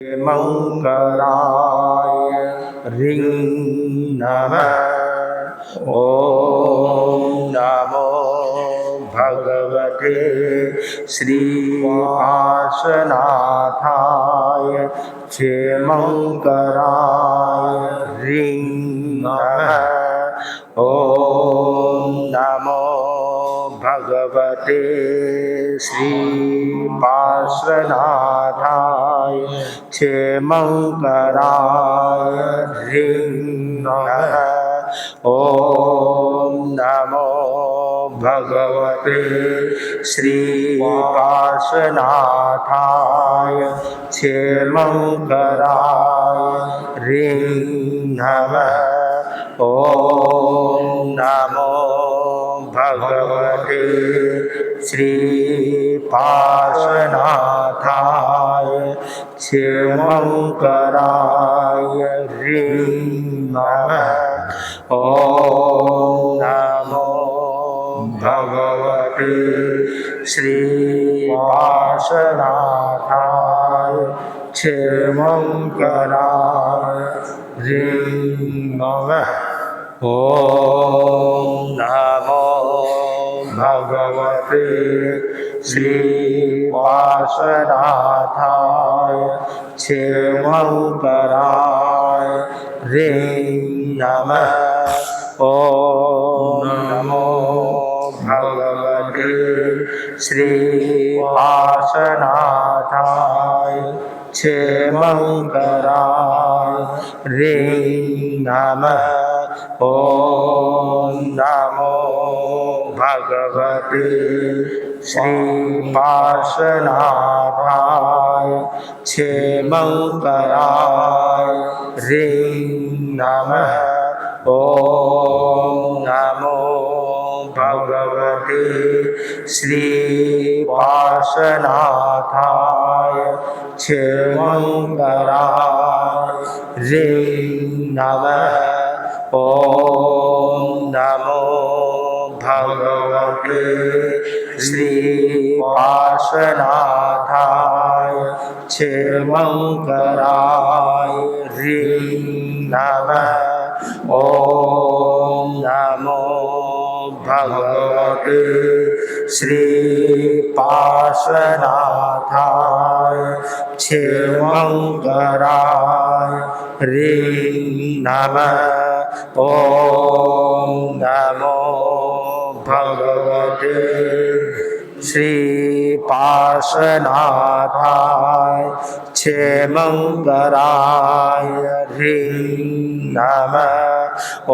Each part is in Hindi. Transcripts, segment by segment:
मंकराय ह्रीं नमः। ॐ नमो भगवते श्रीवासनाथाय क्षेमंकराय ह्रीं नमः। ॐ नमो भगवते श्रीपार्श्वनाथाय क्षेमंकराय ह्रीं नमः। ॐ नमो भगवते श्रीपार्श्वनाथाय क्षेमंकराय ह्रीं नमः। ॐ नमो भगवते श्रीपार्श्वनाथाय क्षेमंकराय ह्रीं नमः। ॐ नमो भगवते श्रीपार्श्वनाथाय क्षेमंकराय ह्रीं नमः। ॐ नमो भगवते श्रीपार्श्वनाथाय क्षेमंकराय ह्रीं नमः। ॐ नमो भगवते श्रीपार्श्वनाथाय क्षेमंकराय ह्रीं नमः। ॐ नमो भगवते श्रीपार्श्वनाथाय क्षेमंकराय ह्रीं नमः। ॐ नमो भगवते श्रीपार्श्वनाथाय क्षेमंकराय ह्रीं नमः। ॐ नमो भगवते श्रीपार्श्वनाथाय क्षेमंकराय ह्रीं नमः। ॐ नमो भगवते श्रीपार्श्वनाथाय क्षेमंकराय ह्रीं नमः। ॐ नमो भगवते श्रीपार्श्वनाथाय क्षेमंकराय ह्रीं नमः। ॐ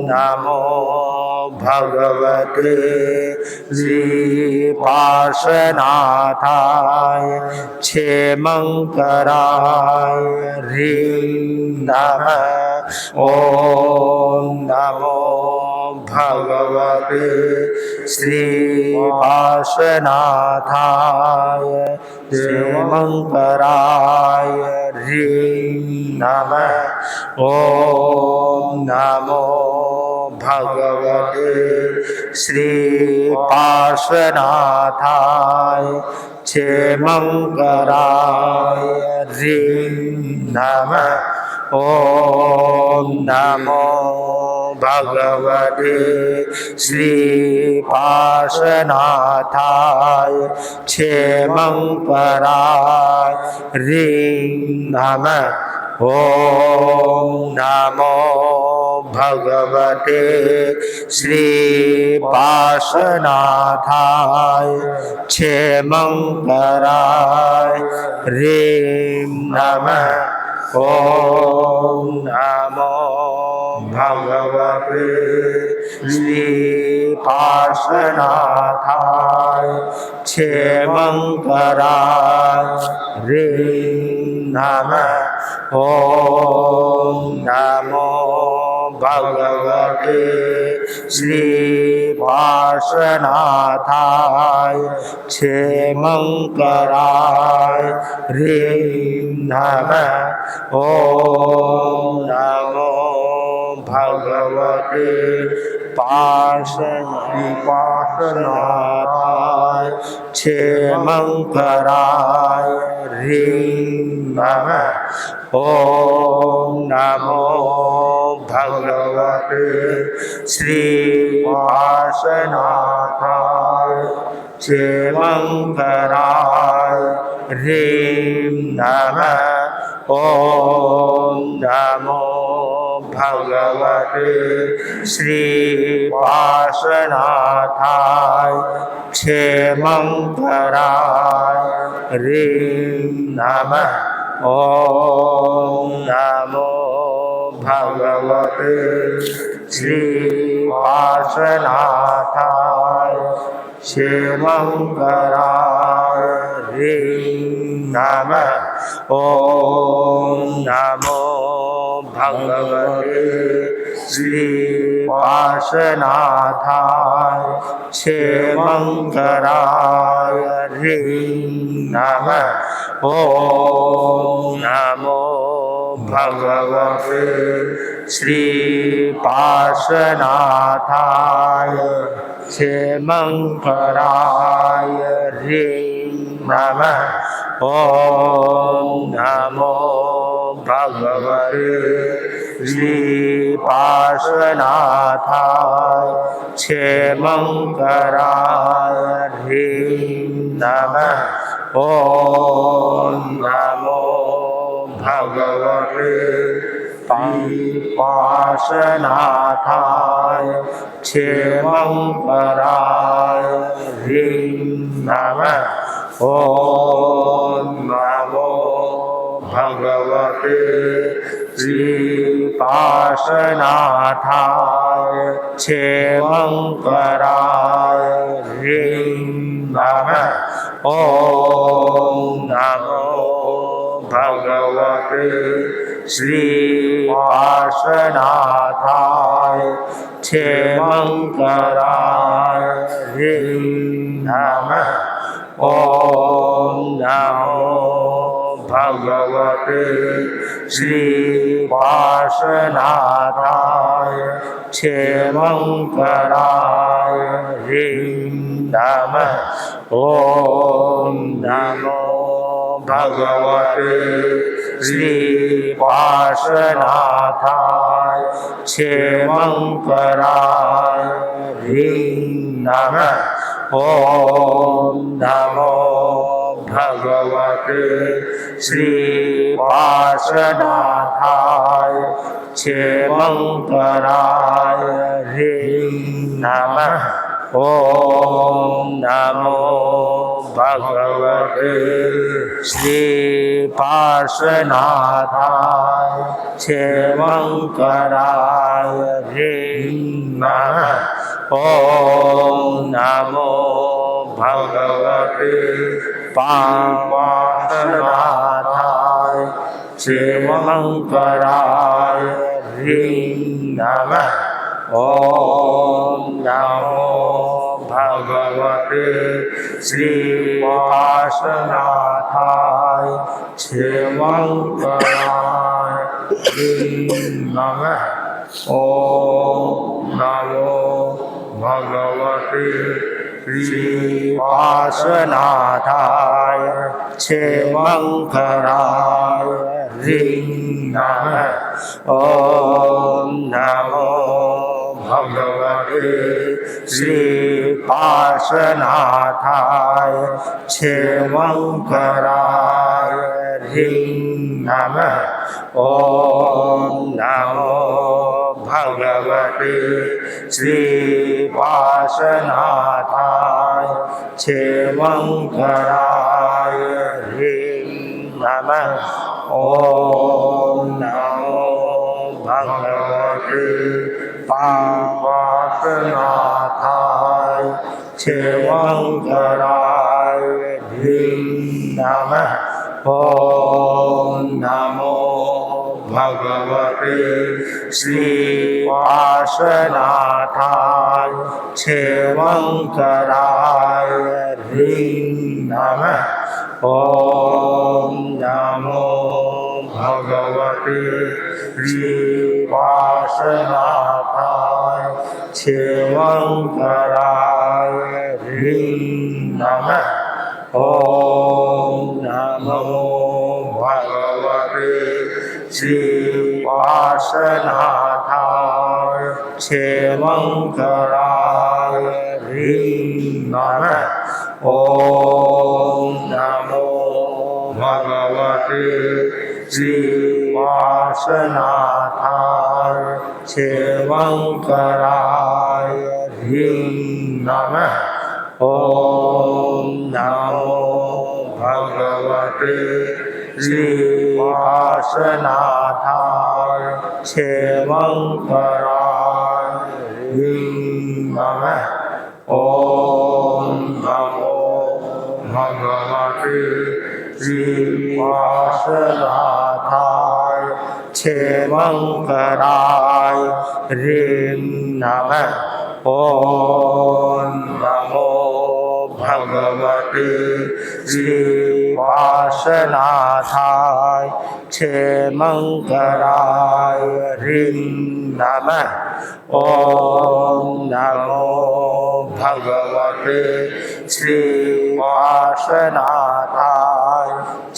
नमो भगवते श्रीपार्श्वनाथाय क्षेमंकराय ह्रीं नमः। ॐ नमो भगवते श्रीपार्श्वनाथाय क्षेमंकराय ह्रीं नमः। ॐ नमो भगवते श्रीपार्श्वनाथाय क्षेमंकराय ह्रीं नमः। ॐ नमो भगवते श्रीपार्श्वनाथाय क्षेमंकराय ह्रीं नमः। ॐ नमो भगवते श्रीपार्श्वनाथाय क्षेमंकराय ह्रीं नमः। ॐ नमो भगवते श्रीपार्श्वनाथाय क्षेमंकराय ह्रीं नमः। ॐ नमो भगवते श्रीपार्श्वनाथाय क्षेमंकराय ह्रीं नमः। ॐ नमो भगवते पार्श्वनाथाय क्षेमंकराय ह्रीं नमः। ॐ नमो भगवते श्रीपार्श्वनाथाय क्षेमंकराय ह्रीं नमः। ॐ नमो भगवते श्रीपार्श्वनाथाय क्षेमंकराय ह्रीं नमः। ॐ नमो भगवते श्रीपार्श्वनाथाय क्षेमंकराय ह्रीं नमः। ॐ नमो भगवते श्रीपार्श्वनाथाय क्षेमंकराय ह्रीं नमः। ॐ नमो भगवते श्रीपार्श्वनाथाय क्षेमंकराय ह्रीं नमः। ॐ नमो भगवते श्रीपार्श्वनाथाय क्षेमंकराय ह्रीं नमः। ॐ नमो भगवते पार्श्वनाथाय क्षेमंकराय ह्रीं नमः। ॐ नमो भगवते श्रीपार्श्वनाथाय क्षेमंकराय ह्रीं नमः। ॐ नमो भगवते श्रीपार्श्वनाथाय क्षेमंकराय ह्रीं नमः। ॐ नमो भगवते श्रीपार्श्वनाथाय क्षेमंकराय ह्रीं नमः। ॐ नमो भगवते श्रीपार्श्वनाथाय क्षेमंकराय ह्रीं नमः। ॐ नमो भगवते श्रीपार्श्वनाथाय क्षेमंकराय ह्रीं नमः। ॐ नमो भगवते श्रीपार्श्वनाथाय क्षेमंकराय ह्रीं नमः। ॐ नमो भगवते पार्श्वनाथाय क्षेमंकराय ह्रीं नमः। ॐ नमो भगवते श्रीपार्श्वनाथाय क्षेमंकराय ह्रीं नमः। ॐ नमो भगवते श्रीपार्श्वनाथाय क्षेमंकराय ह्रीं नमः। ॐ नमो भगवते श्रीपार्श्वनाथाय क्षेमंकराय ह्रीं नमः। ॐ नमो भगवते श्रीपार्श्वनाथाय क्षेमंकराय ह्रीं नमः। ॐ नमो भगवते पार्श्वनाथाय क्षेमंकराय ह्रीं नमः। ॐ नमो भगवते श्री श्रीपार्श्वनाथाय क्षेमंकराय ह्रीं नमः। ॐ नमो भगवते श्रीपार्श्वनाथाय क्षेमंकराय ह्रीं नमः। ॐ नमो भगवते श्रीपार्श्वनाथाय क्षेमंकराय ह्रीं नमः। ॐ नमो भगवते श्रीपार्श्वनाथाय क्षेमंकराय ह्रीं नमः। ॐ नमो भगवते श्रीपार्श्वनाथाय क्षेमंकराय ह्रीं नमः। ॐ नमो भगवते श्रीपार्श्वनाथाय क्षेमंकराय ह्रीं नमः। ॐ नमो भगवते श्रीपार्श्वनाथाय क्षेमंकराय ह्रीं नमः। ॐ नमो भगवते श्रीपार्श्वनाथाय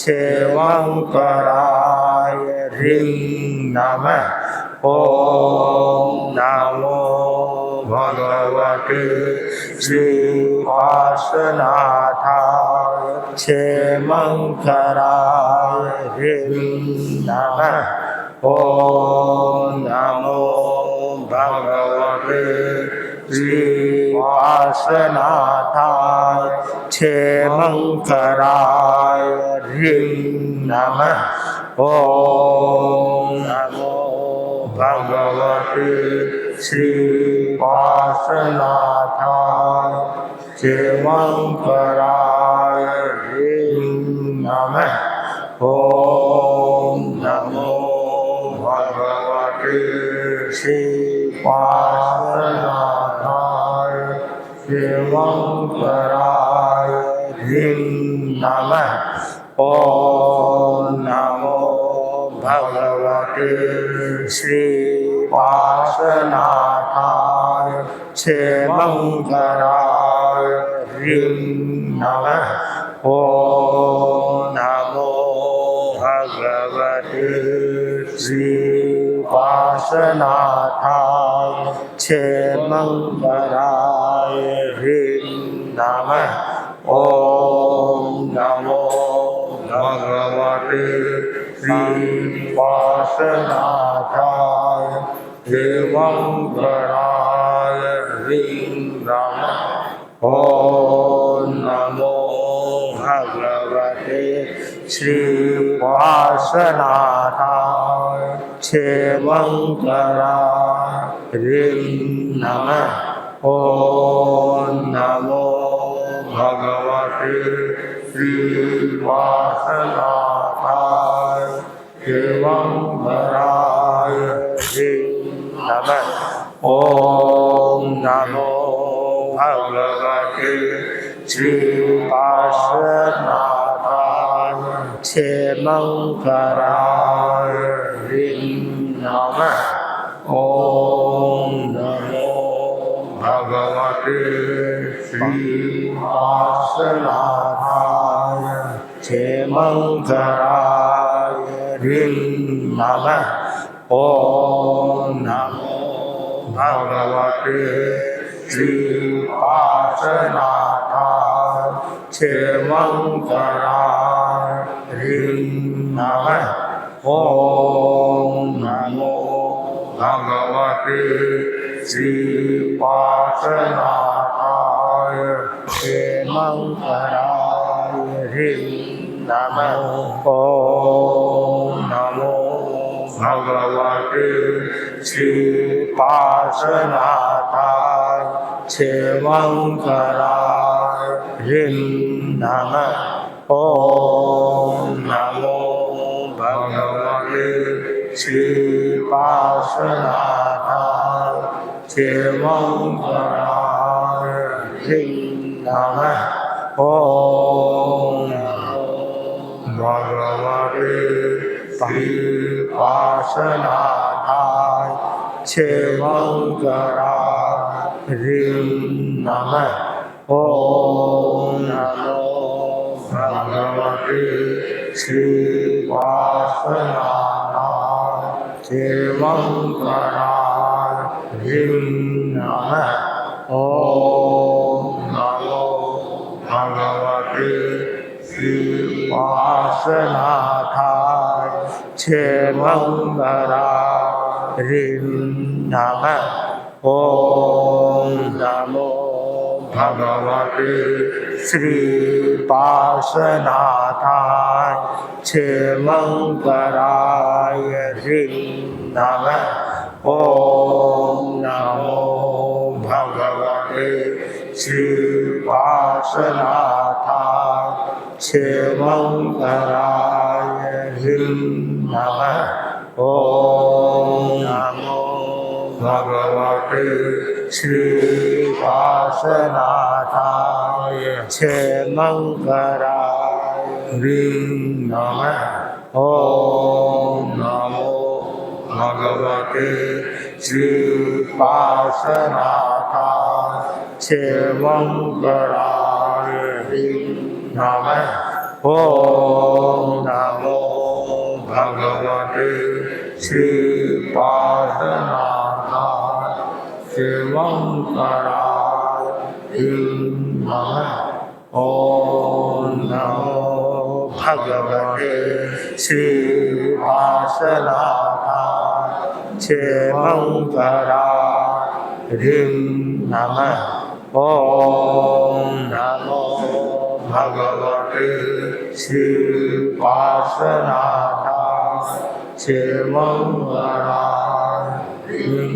क्षेमंकराय ह्रीं नमः। ॐ नमो भगवते श्रीपार्श्वनाथाय क्षेमंकराय ह्रीं नमः। ॐ नमो भगवते श्रीपार्श्वनाथाय क्षेमंकराय ह्रीं नमः। ॐ नमो भगवते श्रीपार्श्वनाथाय क्षेमंकराय ह्रीं नमः। ॐ नमो भगवते श्रीपार्श्वनाथाय क्षेमंकराय ह्रीं नमः। ॐ नमो भगवते श्रीपार्श्वनाथाय क्षेमंकराय ह्रीं नमः। ॐ नमो भगवते श्रीपार्श्वनाथाय क्षेमंकराय ह्रीं नमः। ॐ नमो भगवते श्रीपार्श्वनाथाय क्षेमंकराय ह्रीं नमः। ॐ नमो भगवते श्रीपार्श्वनाथाय क्षेमंकराय ह्रीं नमः। ॐ नमो भगवते श्रीपार्श्वनाथाय क्षेमंकराय ह्रीं नमः। ॐ नमो भगवते श्रीपार्श्वनाथाय क्षेमंकराय ह्रीं नमः। ॐ नमो भगवते श्रीपार्श्वनाथाय क्षेमंकराय ह्रीं नमः। ॐ नमो भगवते श्रीपार्श्वनाथाय क्षेमंकराय ह्रीं नमः। ॐ नमो भगवते श्रीपार्श्वनाथाय क्षेमंकराय ह्रीं नमः। ॐ नमो भगवते श्रीपार्श्वनाथाय क्षेमंकराय ह्रीं नमः। ॐ नमो भगवते श्रीपार्श्वनाथाय क्षेमंकराय हरिं नमः। ओम भगवते श्रीपार्श्वनाथाय क्षेमंकराय हरिं नमः। ओम नमो भगवते श्रीपार्श्वनाथाय क्षेमंकराय हरिं नमः। ओम नमो भगवते श्रीपार्श्वनाथाय क्षेमंकराय हरिं नमः। ओम नमो भगवते श्रीपार्श्वनाथाय क्षेमंकराय हरिं नमः। ओम नमो भगवते श्रीपार्श्वनाथाय क्षेमंकराय हरिं नमः। ओम नमो भगवते श्रीपार्श्वनाथाय क्षेमंकराय हरिं नमः। ओम नमो भगवते श्रीपार्श्वनाथाय क्षेमंकराय हरिं नमः। ओम नमो भगवते श्रीपार्श्वनाथाय क्षेमंकराय हरिं नमः। ओम नमो भगवते श्रीपार्श्वनाथाय क्षेमंकराय हरिं नमः। ओम नमो भगवते श्रीपार्श्वनाथाय क्षेमंकराय हरिं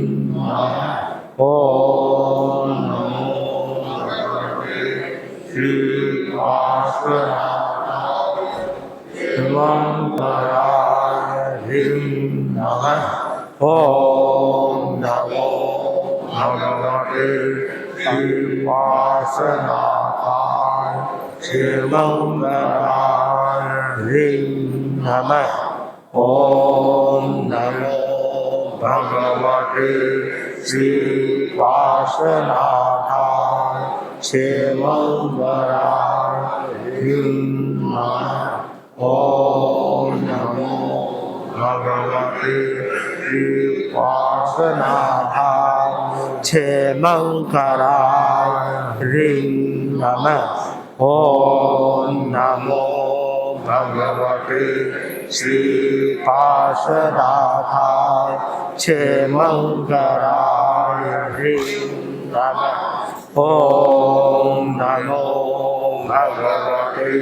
नमः। ओम नमो भगवते श्रीपार्श्वनाथाय क्षेमंकराय हरिं नमः। ओम नमो भगवते श्रीपार्श्वनाथाय क्षेमंकराय हरिं नमः। ओम नमो भगवते श्रीपार्श्वनाथाय क्षेमंकराय हरिं नमः। ओम नमो भगवते श्रीपार्श्वनाथाय क्षेमंकराय हरिं नमः। ओम नमो भगवते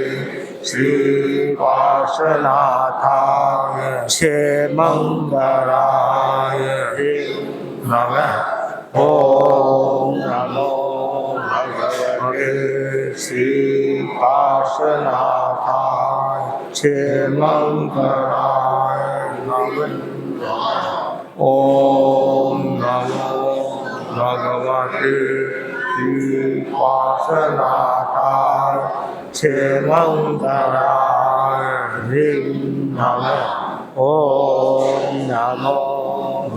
श्रीपार्श्वनाथाय क्षेमंकराय हरिं नमः। ओम नमो भगवते श्रीपार्श्वनाथाय क्षेमंकराय हरिं नमः। ओम नमो भगवते श्रीपार्श्वनाथाय क्षेमंकराय हरिं नमः। ओम नमो भगवते श्रीपार्श्वनाथाय क्षेमंकराय हरिं नमः। ओम नमो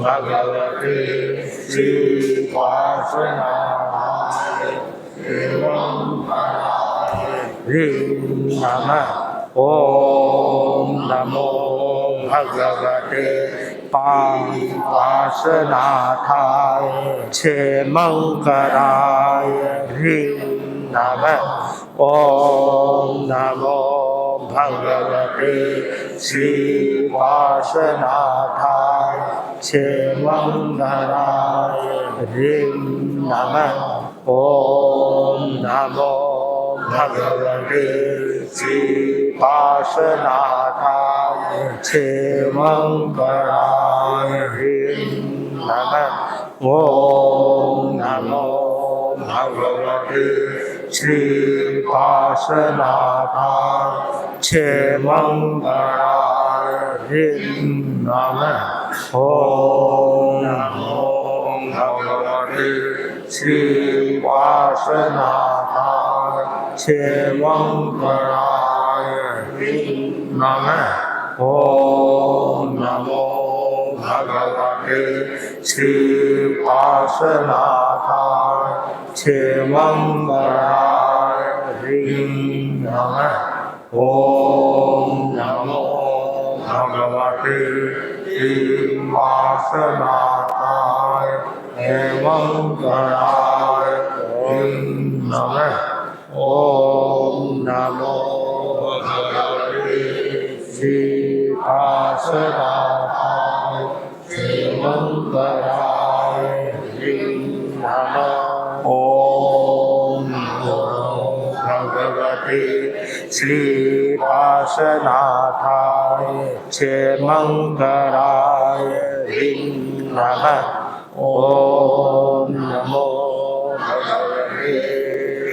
भगवते श्रीपार्श्वनाथाय क्षेमंकराय हरिं नमः। ओम नमो भगवते पार्श्वनाथाय क्षेमंकराय हरिं नमः। ओम नमो भगवते श्रीपार्श्वनाथाय क्षेमंकराय हरिं नमः। ओम नमो भगवते श्रीपार्श्वनाथाय क्षेमंकराय हरिं नमः। ओम नमो भगवते श्रीपार्श्वनाथाय क्षेमंकराय हरिं नमः। ओम नमो भगवते भगवते श्रीवासनाथाय क्षेमंकराय नमः। ओम नमो भगवते श्रीवासनाथाय क्षेमंकराय नमः। ओम नमो भगवते श्रीवासनाथाय क्षेमंकराय नमः। ओम नमो भगवते श्रीवासनाथाय क्षेमंकराय नमः। ओम नमो भगवते श्रीवासनाथाय क्षेमंकराय नमः। ओम नमो भगवते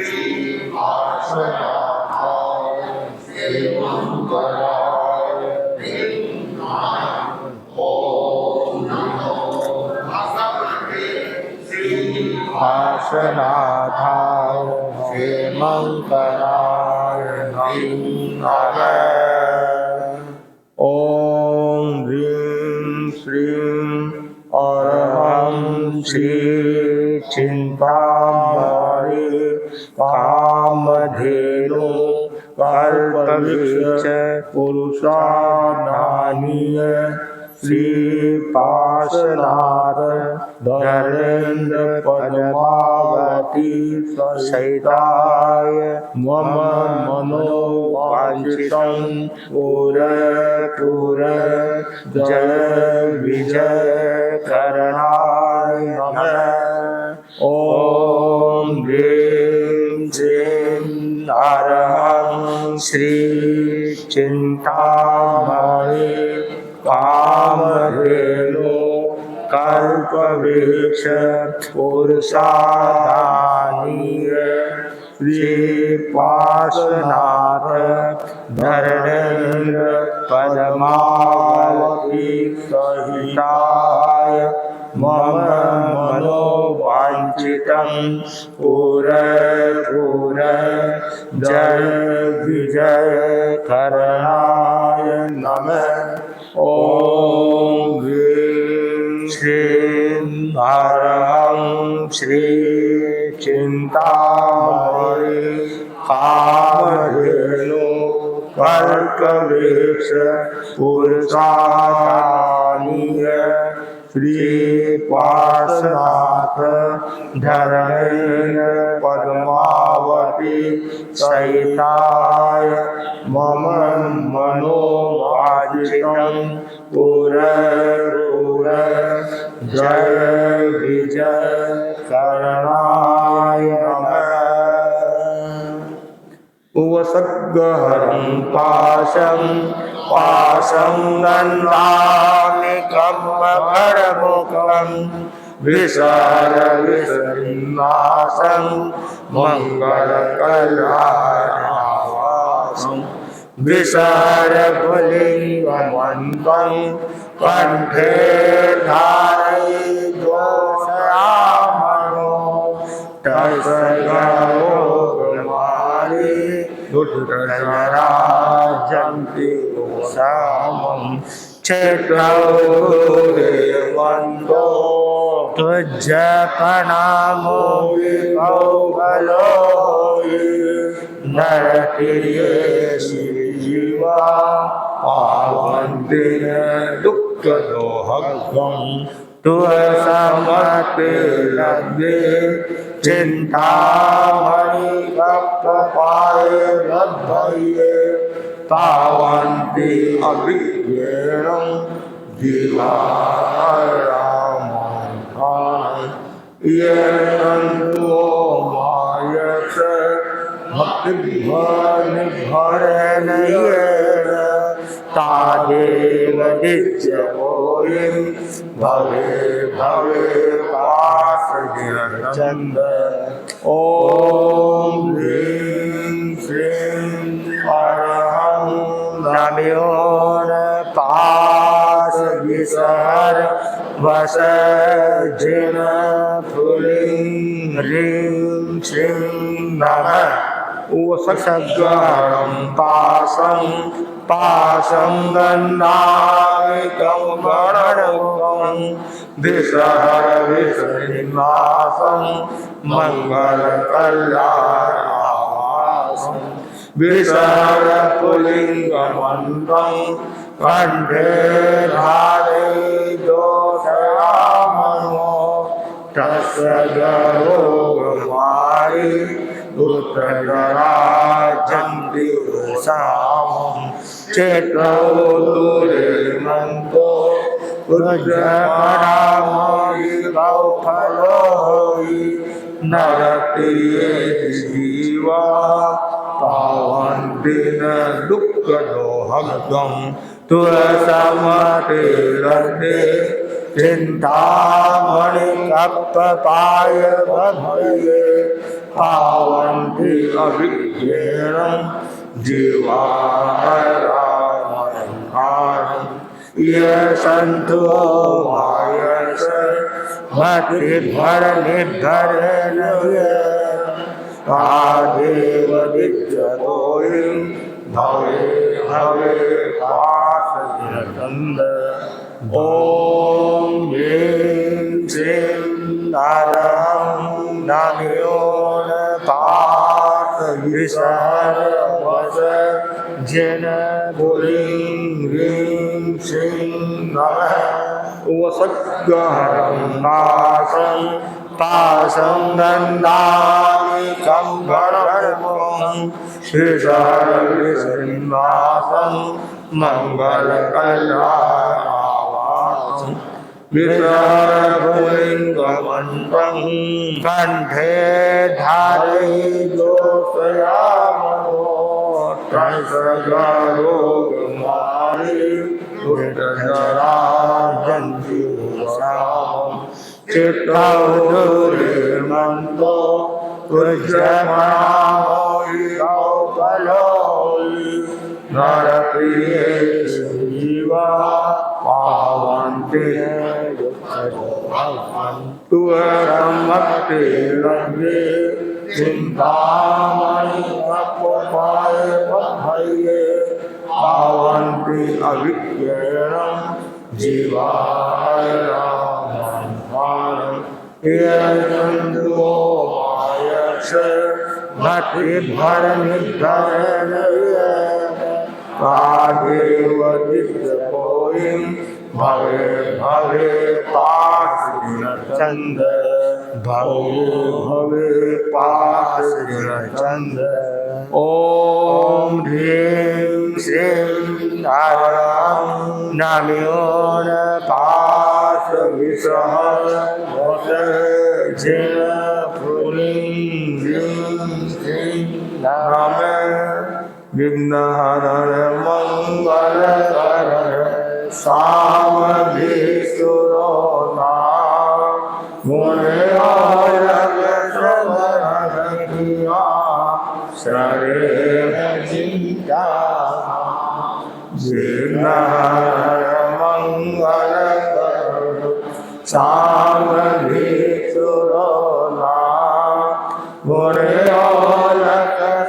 श्रीवासनाथाय क्षेमंकराय नमः। ओम नमो भगवते श्रीवासनाथाय क्षेमंकराय नमः। ओम ह्रीं श्रीं अरहं श्री चिंतामणि कामधेनु कल्पवृक्ष पुरुषाणानीय श्रीपार्श्वनाथ धरेन्द्र पद्मावती सहिताय मम मनोवांछितं पूर जय विजय करणाय नमः। ओम ह्रीं श्रीं अरहं श्री चिंतामणि कामधेनु कल्पवृक्ष पुरुषाणानीय श्रीपार्श्वनाथ धरेन्द्र पद्मावती सहिताय मम मनोवांछितं पूर जय विजय करणाय नमः। ओम ह्रीं श्रीं अरहं श्री चिंतामणि कामधेनु कल्पवृक्ष पुरुषाणानीय श्रीपार्श्वनाथ धरेन्द्र पद्मावती सहिताय मम मनोवांछितं पूर जय विजय करणाय नमः। वसद्गहं पाशं गन्धामि कम्बकरमुखं विसर्नाशं मङ्गलकलावासं विसर्गलिङ्गमन्तं कण्ठे धारयित्वामनो तस्यगोगमारि दुष्टजराजन्ति सामं क्षेत्रौरेवन्तो त्वज्जपनामो विकौबलोहि नरतिर्येषि जीवा पावन्ति दुःखदोहग्गं तुअसमते लब्धे चिन्तामणि कप्पपाये लब्धये तावन्ति अभिज्ञेन जीवारामान् येनन्तो मायस भक्तिभरेण येन तादेव नित्यमोहिं भवे पाशगिरचन्द। ॐ ह्रीं श्रीं अरहं नमो पाशविसर वसर्जिन फुलिं ह्रीं श्रीं नमः वसद्गरं पाशं गन्धामिकं गणकं विसहर विश्वनिवासं मङ्गलकल्याणवासं विसहर पुलिङ्गमन्त्रं कण्ठे धारे दोषयामनो तस्य गरोगमारि उत्तराजन्तिवसामं चेतो दुरेमन्तो उज्जपरामयिकौ फलोहि नरप्रिये जीवा पावन्ति न दुःखदोहगं तुलसमतिरते चिन्तामणिकप्पपाय बभये पावन्ति अभिज्ञेन जीवारामयङ्कारं ये सन्तो मायस मतिभरनिर्भरेण ये तादेव विद्यतोऽयं भवे भवे पाशविनन्दन ॐ ह्रीं श्रीं नारायं नामयोन पाशविसर्वसर्जन पुलिं ह्रीं श्रीं नमः वसद्गहरं पाशं गन्धामिकं गणकं श्रीसहस्रनिवासं मङ्गलकल्याणवासं विसहर पुलिङ्गमन्त्रं कण्ठे धारयितोषयामनो त्रैसर्गरोगमारि दुर्जराजन्तिवसामं चित्तौदुरेमन्तो उज्जपरामयिकौ फलोहि नरप्रिये जीवा पावन्ति तुअरमतिरङ्गे चिन्तामणिकप्पपाय बभये पावन्ति अभिज्ञेन जीवारामं ये सन्तो मायस मतिभरनिर्भरेण ये तादेव विद्यतोऽयं भवे भवे पाशविनन्दन भवे भवे पाशविनन्दन ॐ ह्रीं श्रीं नारायं नामयोन पाशविसहस्रजन पुलिं ह्रीं श्रीं नमः विघ्नहर मंगलकर सामभीसुरो मुनिया सरे जिता विघ्नहर मंगलकर सामभीसुरो मुनिया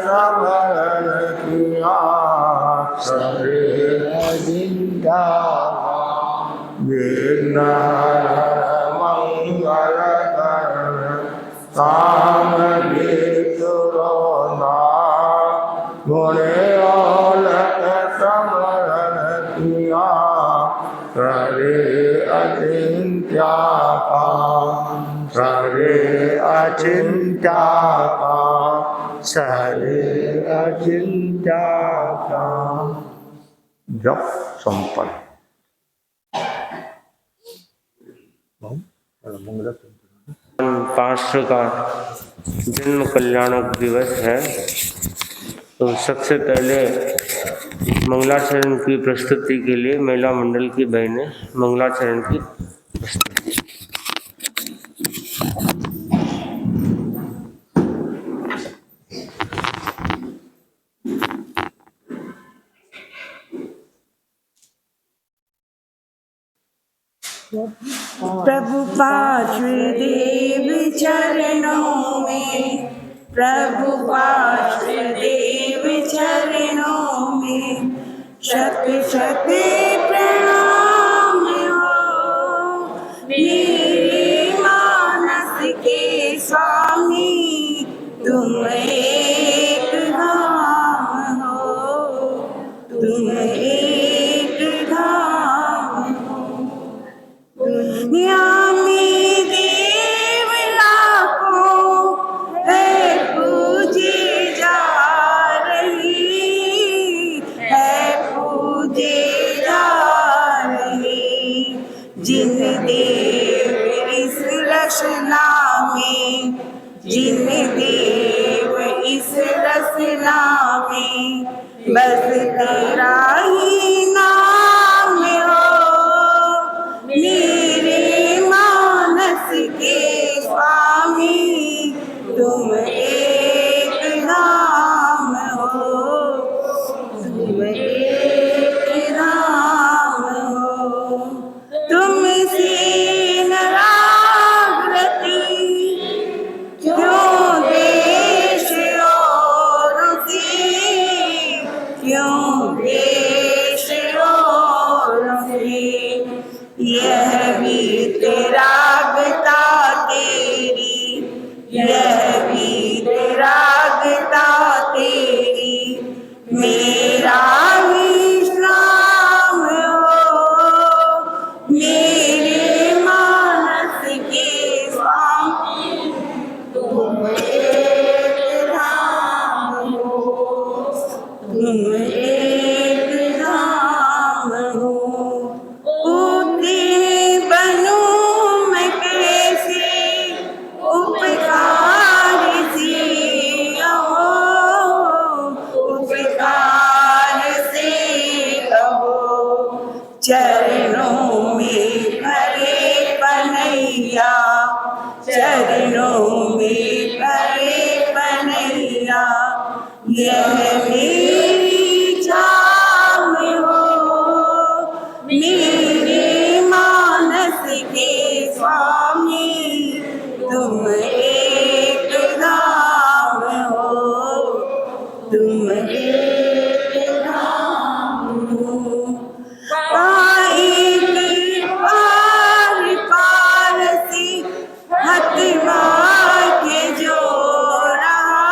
अचिंत्या सरे अचिंत्या जप संपन्न। पार्श्व का जन्म कल्याणक दिवस है, तो सबसे पहले मंगलाचरण की प्रस्तुति के लिए महिला मंडल की बहनें मंगलाचरण की प्रस्तुति। प्रभु पार्श्वदेव चरणों में, प्रभु पार्श्वदेव चरणों में शत शत प्रणाम हो। मेरे मानस के स्वामी तुम एक धाम हो, तुम एक धाम हो। दुनिया में देव लाखों है पूजे जा रही, है पूजे जा रही। जिन देव इस रचना में, जिन देव इस रचना में बस तेरा ही नाम हो। मेरे मानस के स्वामी तुम एक नाम हो, तुम एक नाम हो। तुमसे नारागति क्यों देश और से, क्यों देश और से। यह भी तेरागता तेरी, यह भी तेरागता तेरी। मेरा विश्राम हो, मेरे मानस के स्वामी तुम एक धाम हो, तुम एक धाम हो। उतने बनूं मैं कैसे उपकार से कहो, उपकार से कहो। चरणों में भरे पनैया, चरणों में भरे पनैया। यह मेरी चाह हो, मेरे मानस के स्वामी तुम एक धाम हो, तुम एक धाम हो। एक पार पार से हत भाग्य जो रहा,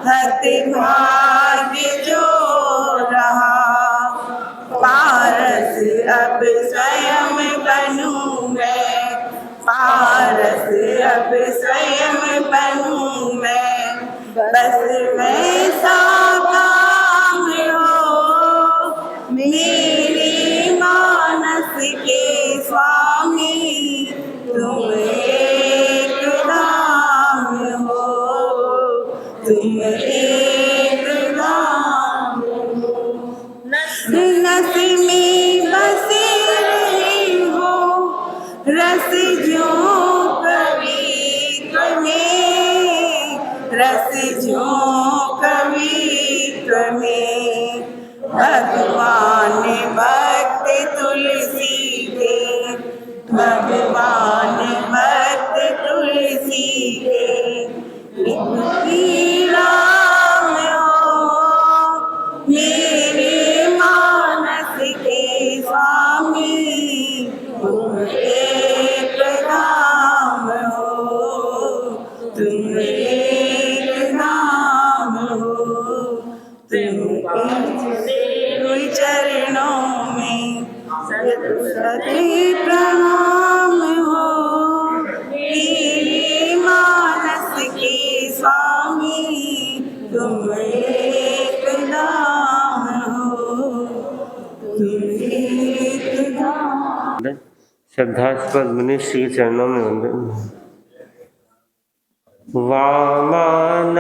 हत भाग्य जो रहा। पारस अब स्वयं बनूं मैं, पारस अब स्वयं बनूं मैं। बस वैसा काम हो, मेरे मानस के स्वामी तुम एक धाम हो, तुम एक धाम हो। नस में बसे रहे हो रस ज्यों कवित्व में, रस ज्यों कवित्व में। भगवान भक्त तुलसी के, भगवान भक्त तुलसी के। राम हो, मेरे मानस के स्वामी तुम एक धाम हो, तुम एक धाम हो। तुम चरणों में सती प्रणाम हो, मेरे मानस के स्वामी तुम एक धाम हो, तुम एक धाम। श्रद्धास्पद मुनि श्री चरणों में वंदन। वामानंदन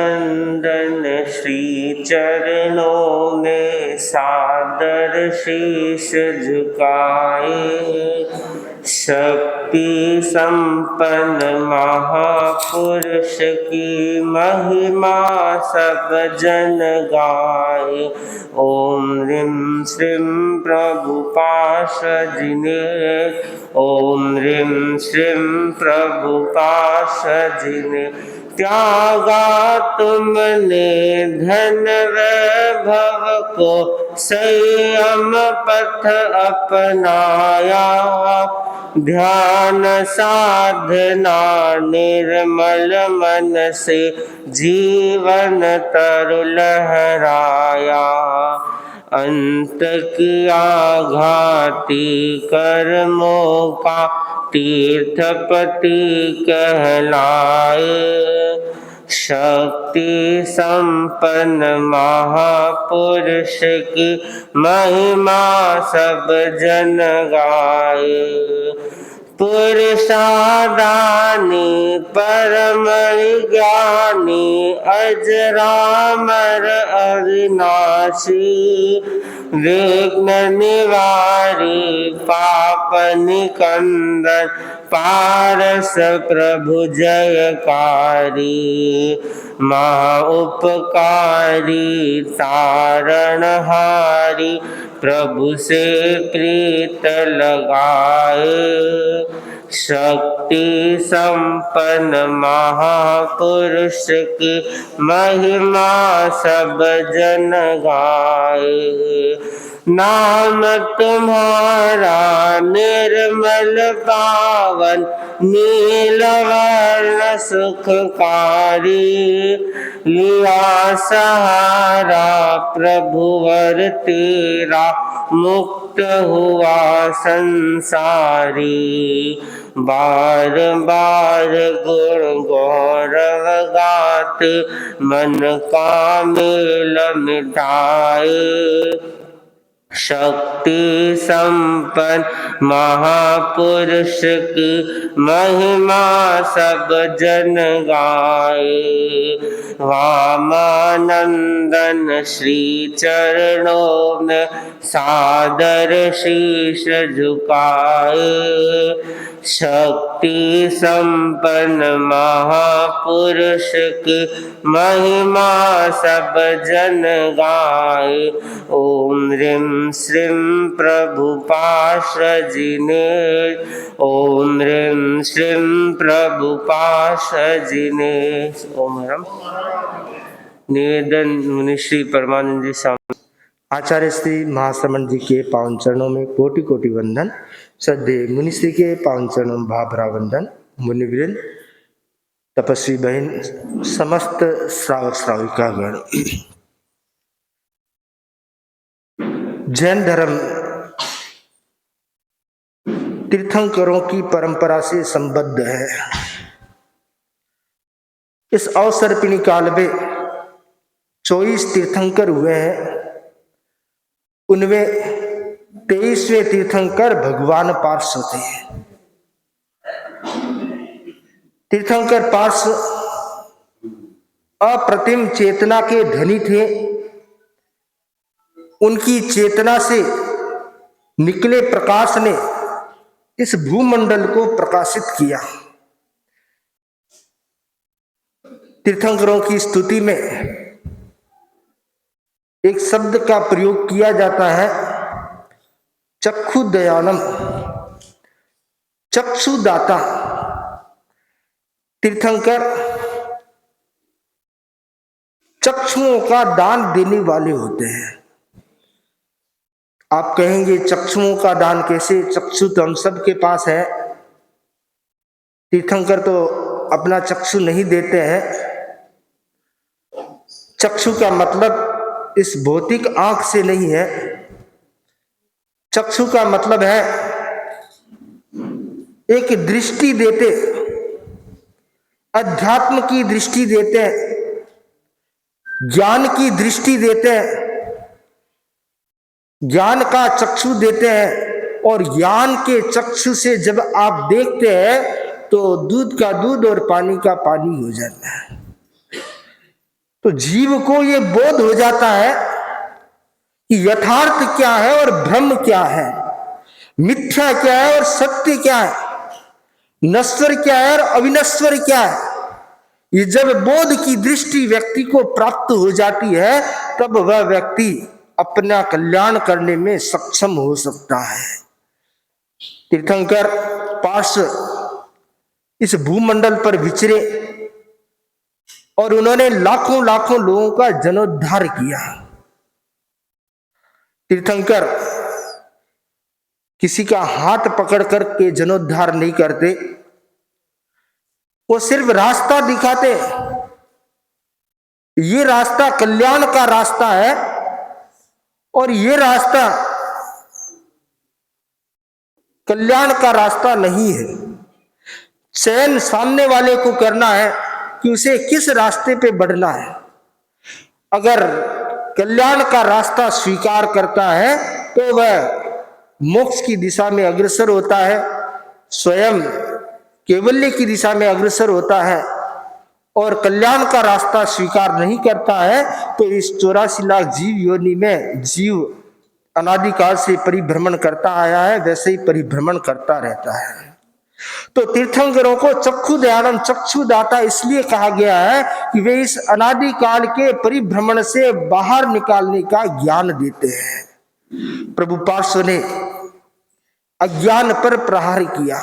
श्री चरणों में सादर शीश झुकाए। शक्ति संपन्न महापुरुष की महिमा सब जन गाए। ओम ह्रीं श्रीं प्रभुपादाय सजिने ओम ह्रीं श्रीं प्रभुपाश जिने त्यागा तुमने धन वैभव को संयम पथ अपनाया ध्यान साधना निर्मल मन से जीवन तरु लहराया अंत किया घाती कर्मों का तीर्थपति कहलाए शक्ति संपन्न महापुरुष की महिमा सब जन गाए पुरुषादानी परम ज्ञानी अजरामर अविनाशी विघ्न निवारी पाप निकंदन पारस प्रभु जयकारी महा उपकारी तारणहारी प्रभु से प्रीत लगाए शक्ति संपन्न महापुरुष की महिमा सब जन गाए नाम तुम्हारा निर्मल पावन नीलवर्ण सुखकारी लिया सहारा प्रभुवर तेरा मुक्त हुआ संसारी बार बार गुण गौरव गाते मन का मेल मिटाए शक्ति संपन्न महापुरुष की महिमा सब जन गाए वामानंदन श्री चरणों में सादर शीश झुकाए शक्ति संपन्न महापुरुष की महिमा सब जन गाए ओम ह्रीं श्रीं प्रभुपाश जिने ओम ह्रीं श्रीं प्रभुपाश जिने ओम ह्रीं निवेदन मुनि श्री परमानंद जी स्वामी आचार्य श्री महाश्रमण जी के पावन चरणों में कोटि कोटि वंदन। श्रद्धेय मुनि श्री के पावन चरणों में भाभरा वंदन। मुनिवृंद, तपस्वी बहन, समस्त श्रावक श्राविका गण, जैन धर्म तीर्थंकरों की परंपरा से संबद्ध है। इस अवसर्पिणी काल में 24 तीर्थंकर हुए हैं। उनमें 23वें तीर्थंकर भगवान पार्श्व थे। तीर्थंकर पार्श्व अप्रतिम चेतना के धनी थे। उनकी चेतना से निकले प्रकाश ने इस भूमंडल को प्रकाशित किया। तीर्थंकरों की स्तुति में एक शब्द का प्रयोग किया जाता है, चक्षु दयानम, चक्षुदाता। तीर्थंकर चक्षुओं का दान देने वाले होते हैं। आप कहेंगे चक्षुओं का दान कैसे? चक्षु तो हम सबके पास है। तीर्थंकर तो अपना चक्षु नहीं देते हैं। चक्षु का मतलब इस भौतिक आंख से नहीं है। चक्षु का मतलब है एक दृष्टि देते, अध्यात्म की दृष्टि देते, ज्ञान की दृष्टि देते, ज्ञान का चक्षु देते हैं। और ज्ञान के चक्षु से जब आप देखते हैं तो दूध का दूध और पानी का पानी हो जाता है। तो जीव को ये बोध हो जाता है कि यथार्थ क्या है और भ्रम क्या है, मिथ्या क्या है और सत्य क्या है, नश्वर क्या है और अविनश्वर क्या है। ये जब बोध की दृष्टि व्यक्ति को प्राप्त हो जाती है तब वह व्यक्ति अपना कल्याण करने में सक्षम हो सकता है। तीर्थंकर पार्श्व इस भूमंडल पर विचरे और उन्होंने लाखों लाखों लोगों का जनोद्धार किया। तीर्थंकर किसी का हाथ पकड़ कर के जनोद्धार नहीं करते, वो सिर्फ रास्ता दिखाते। ये रास्ता कल्याण का रास्ता है और ये रास्ता कल्याण का रास्ता नहीं है। चयन सामने वाले को करना है कि उसे किस रास्ते पे बढ़ना है। अगर कल्याण का रास्ता स्वीकार करता है तो वह मोक्ष की दिशा में अग्रसर होता है, स्वयं कैवल्य की दिशा में अग्रसर होता है। और कल्याण का रास्ता स्वीकार नहीं करता है तो इस 84 लाख जीव योनि में जीव अनादिकाल से परिभ्रमण करता आया है, वैसे ही परिभ्रमण करता रहता है। तो तीर्थंकरों को चक्षु दयानम चक्षुदाता इसलिए कहा गया है कि वे इस अनादिकाल के परिभ्रमण से बाहर निकालने का ज्ञान देते हैं। प्रभु पार्श्व ने अज्ञान पर प्रहार किया,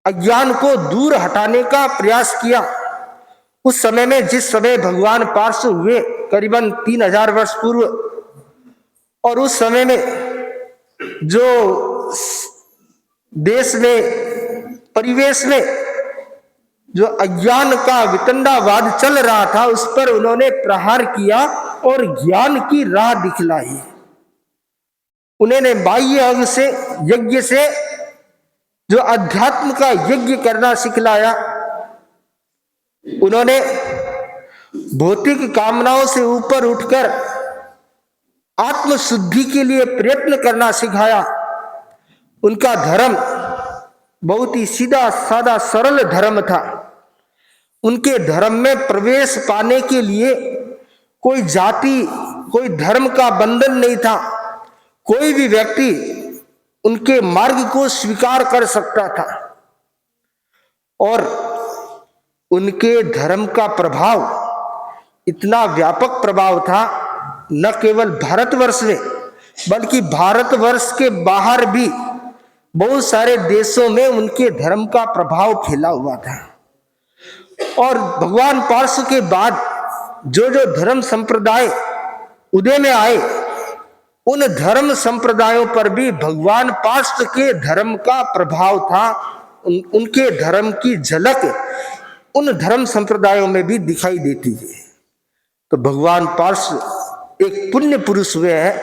अज्ञान को दूर हटाने का प्रयास किया। उस समय में जिस समय भगवान पार्श्व हुए करीबन 3000 वर्ष पूर्व, और उस समय में जो देश में परिवेश में जो अज्ञान का वितंडावाद चल रहा था उस पर उन्होंने प्रहार किया और ज्ञान की राह दिखलाई। उन्होंने बाह्य अंग से यज्ञ से जो अध्यात्म का यज्ञ करना सिखलाया। उन्होंने भौतिक कामनाओं से ऊपर उठकर आत्म शुद्धि के लिए प्रयत्न करना सिखाया। उनका धर्म बहुत ही सीधा साधा सरल धर्म था। उनके धर्म में प्रवेश पाने के लिए कोई जाति कोई धर्म का बंधन नहीं था। कोई भी व्यक्ति उनके मार्ग को स्वीकार कर सकता था और उनके धर्म का प्रभाव इतना व्यापक प्रभाव था, न केवल भारतवर्ष में बल्कि भारतवर्ष के बाहर भी बहुत सारे देशों में उनके धर्म का प्रभाव फैला हुआ था। और भगवान पार्श्व के बाद जो जो धर्म संप्रदाय उदय में आए, उन धर्म संप्रदायों पर भी भगवान पार्श्व के धर्म का प्रभाव था। उनके धर्म की झलक उन धर्म संप्रदायों में भी दिखाई देती है। तो भगवान पार्श्व एक पुण्य पुरुष हुए हैं।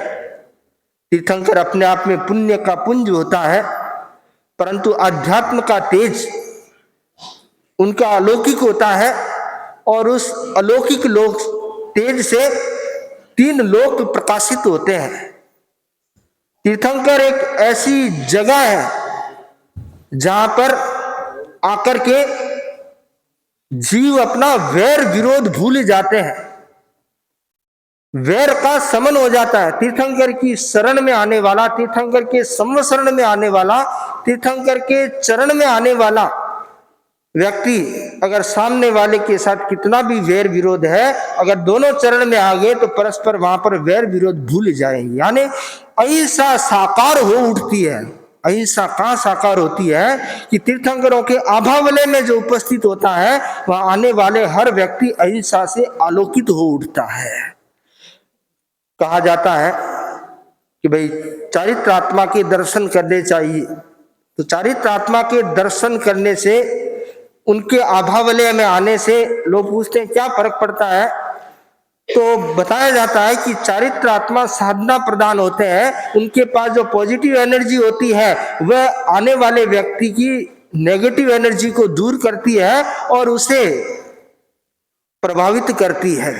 तीर्थंकर अपने आप में पुण्य का पुंज होता है, परंतु अध्यात्म का तेज उनका अलौकिक होता है और उस अलौकिक लोक तेज से 3 लोक प्रकाशित होते हैं। तीर्थंकर एक ऐसी जगह है जहां पर आकर के जीव अपना वैर विरोध भूल जाते हैं, वैर का समन हो जाता है। तीर्थंकर की शरण में आने वाला, तीर्थंकर के संवशरण में आने वाला, तीर्थंकर के चरण में आने वाला व्यक्ति अगर सामने वाले के साथ कितना भी वैर विरोध है, अगर दोनों चरण में आ गए तो परस्पर वहां पर वैर विरोध भूल जाएंगे। यानी अहिंसा साकार हो उठती है। अहिंसा कहां साकार होती है कि तीर्थंकरों के आभावलय में जो उपस्थित होता है वहां आने वाले हर व्यक्ति अहिंसा से आलोकित हो उठता है। कहा जाता है कि भाई चारित्र आत्मा के दर्शन करने चाहिए। तो चारित्र आत्मा के दर्शन करने से, उनके आभावलय में आने से लोग पूछते हैं क्या फर्क पड़ता है, तो बताया जाता है कि चारित्र आत्मा साधना प्रदान होते हैं। उनके पास जो पॉजिटिव एनर्जी होती है वह आने वाले व्यक्ति की नेगेटिव एनर्जी को दूर करती है और उसे प्रभावित करती है,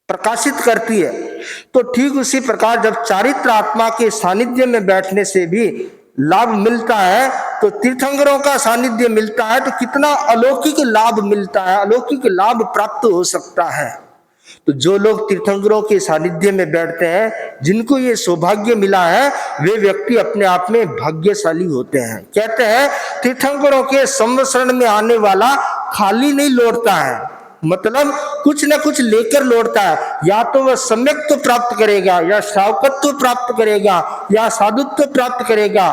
प्रकाशित करती है। तो ठीक उसी प्रकार जब चारित्र आत्मा के सानिध्य में बैठने से भी लाभ मिलता है, तो तीर्थंकरों का सानिध्य मिलता है तो कितना अलौकिक लाभ मिलता है, अलौकिक लाभ प्राप्त हो सकता है। तो जो लोग तीर्थंकरों के सानिध्य में बैठते हैं, जिनको ये सौभाग्य मिला है, वे व्यक्ति अपने आप में भाग्यशाली होते हैं। कहते हैं तीर्थंकरों के संवशरण में आने वाला खाली नहीं लौटता है, मतलब कुछ न कुछ लेकर लौटता है। या तो वह सम्यक्त्व प्राप्त करेगा, या श्रावकत्व प्राप्त करेगा, या साधुत्व प्राप्त करेगा,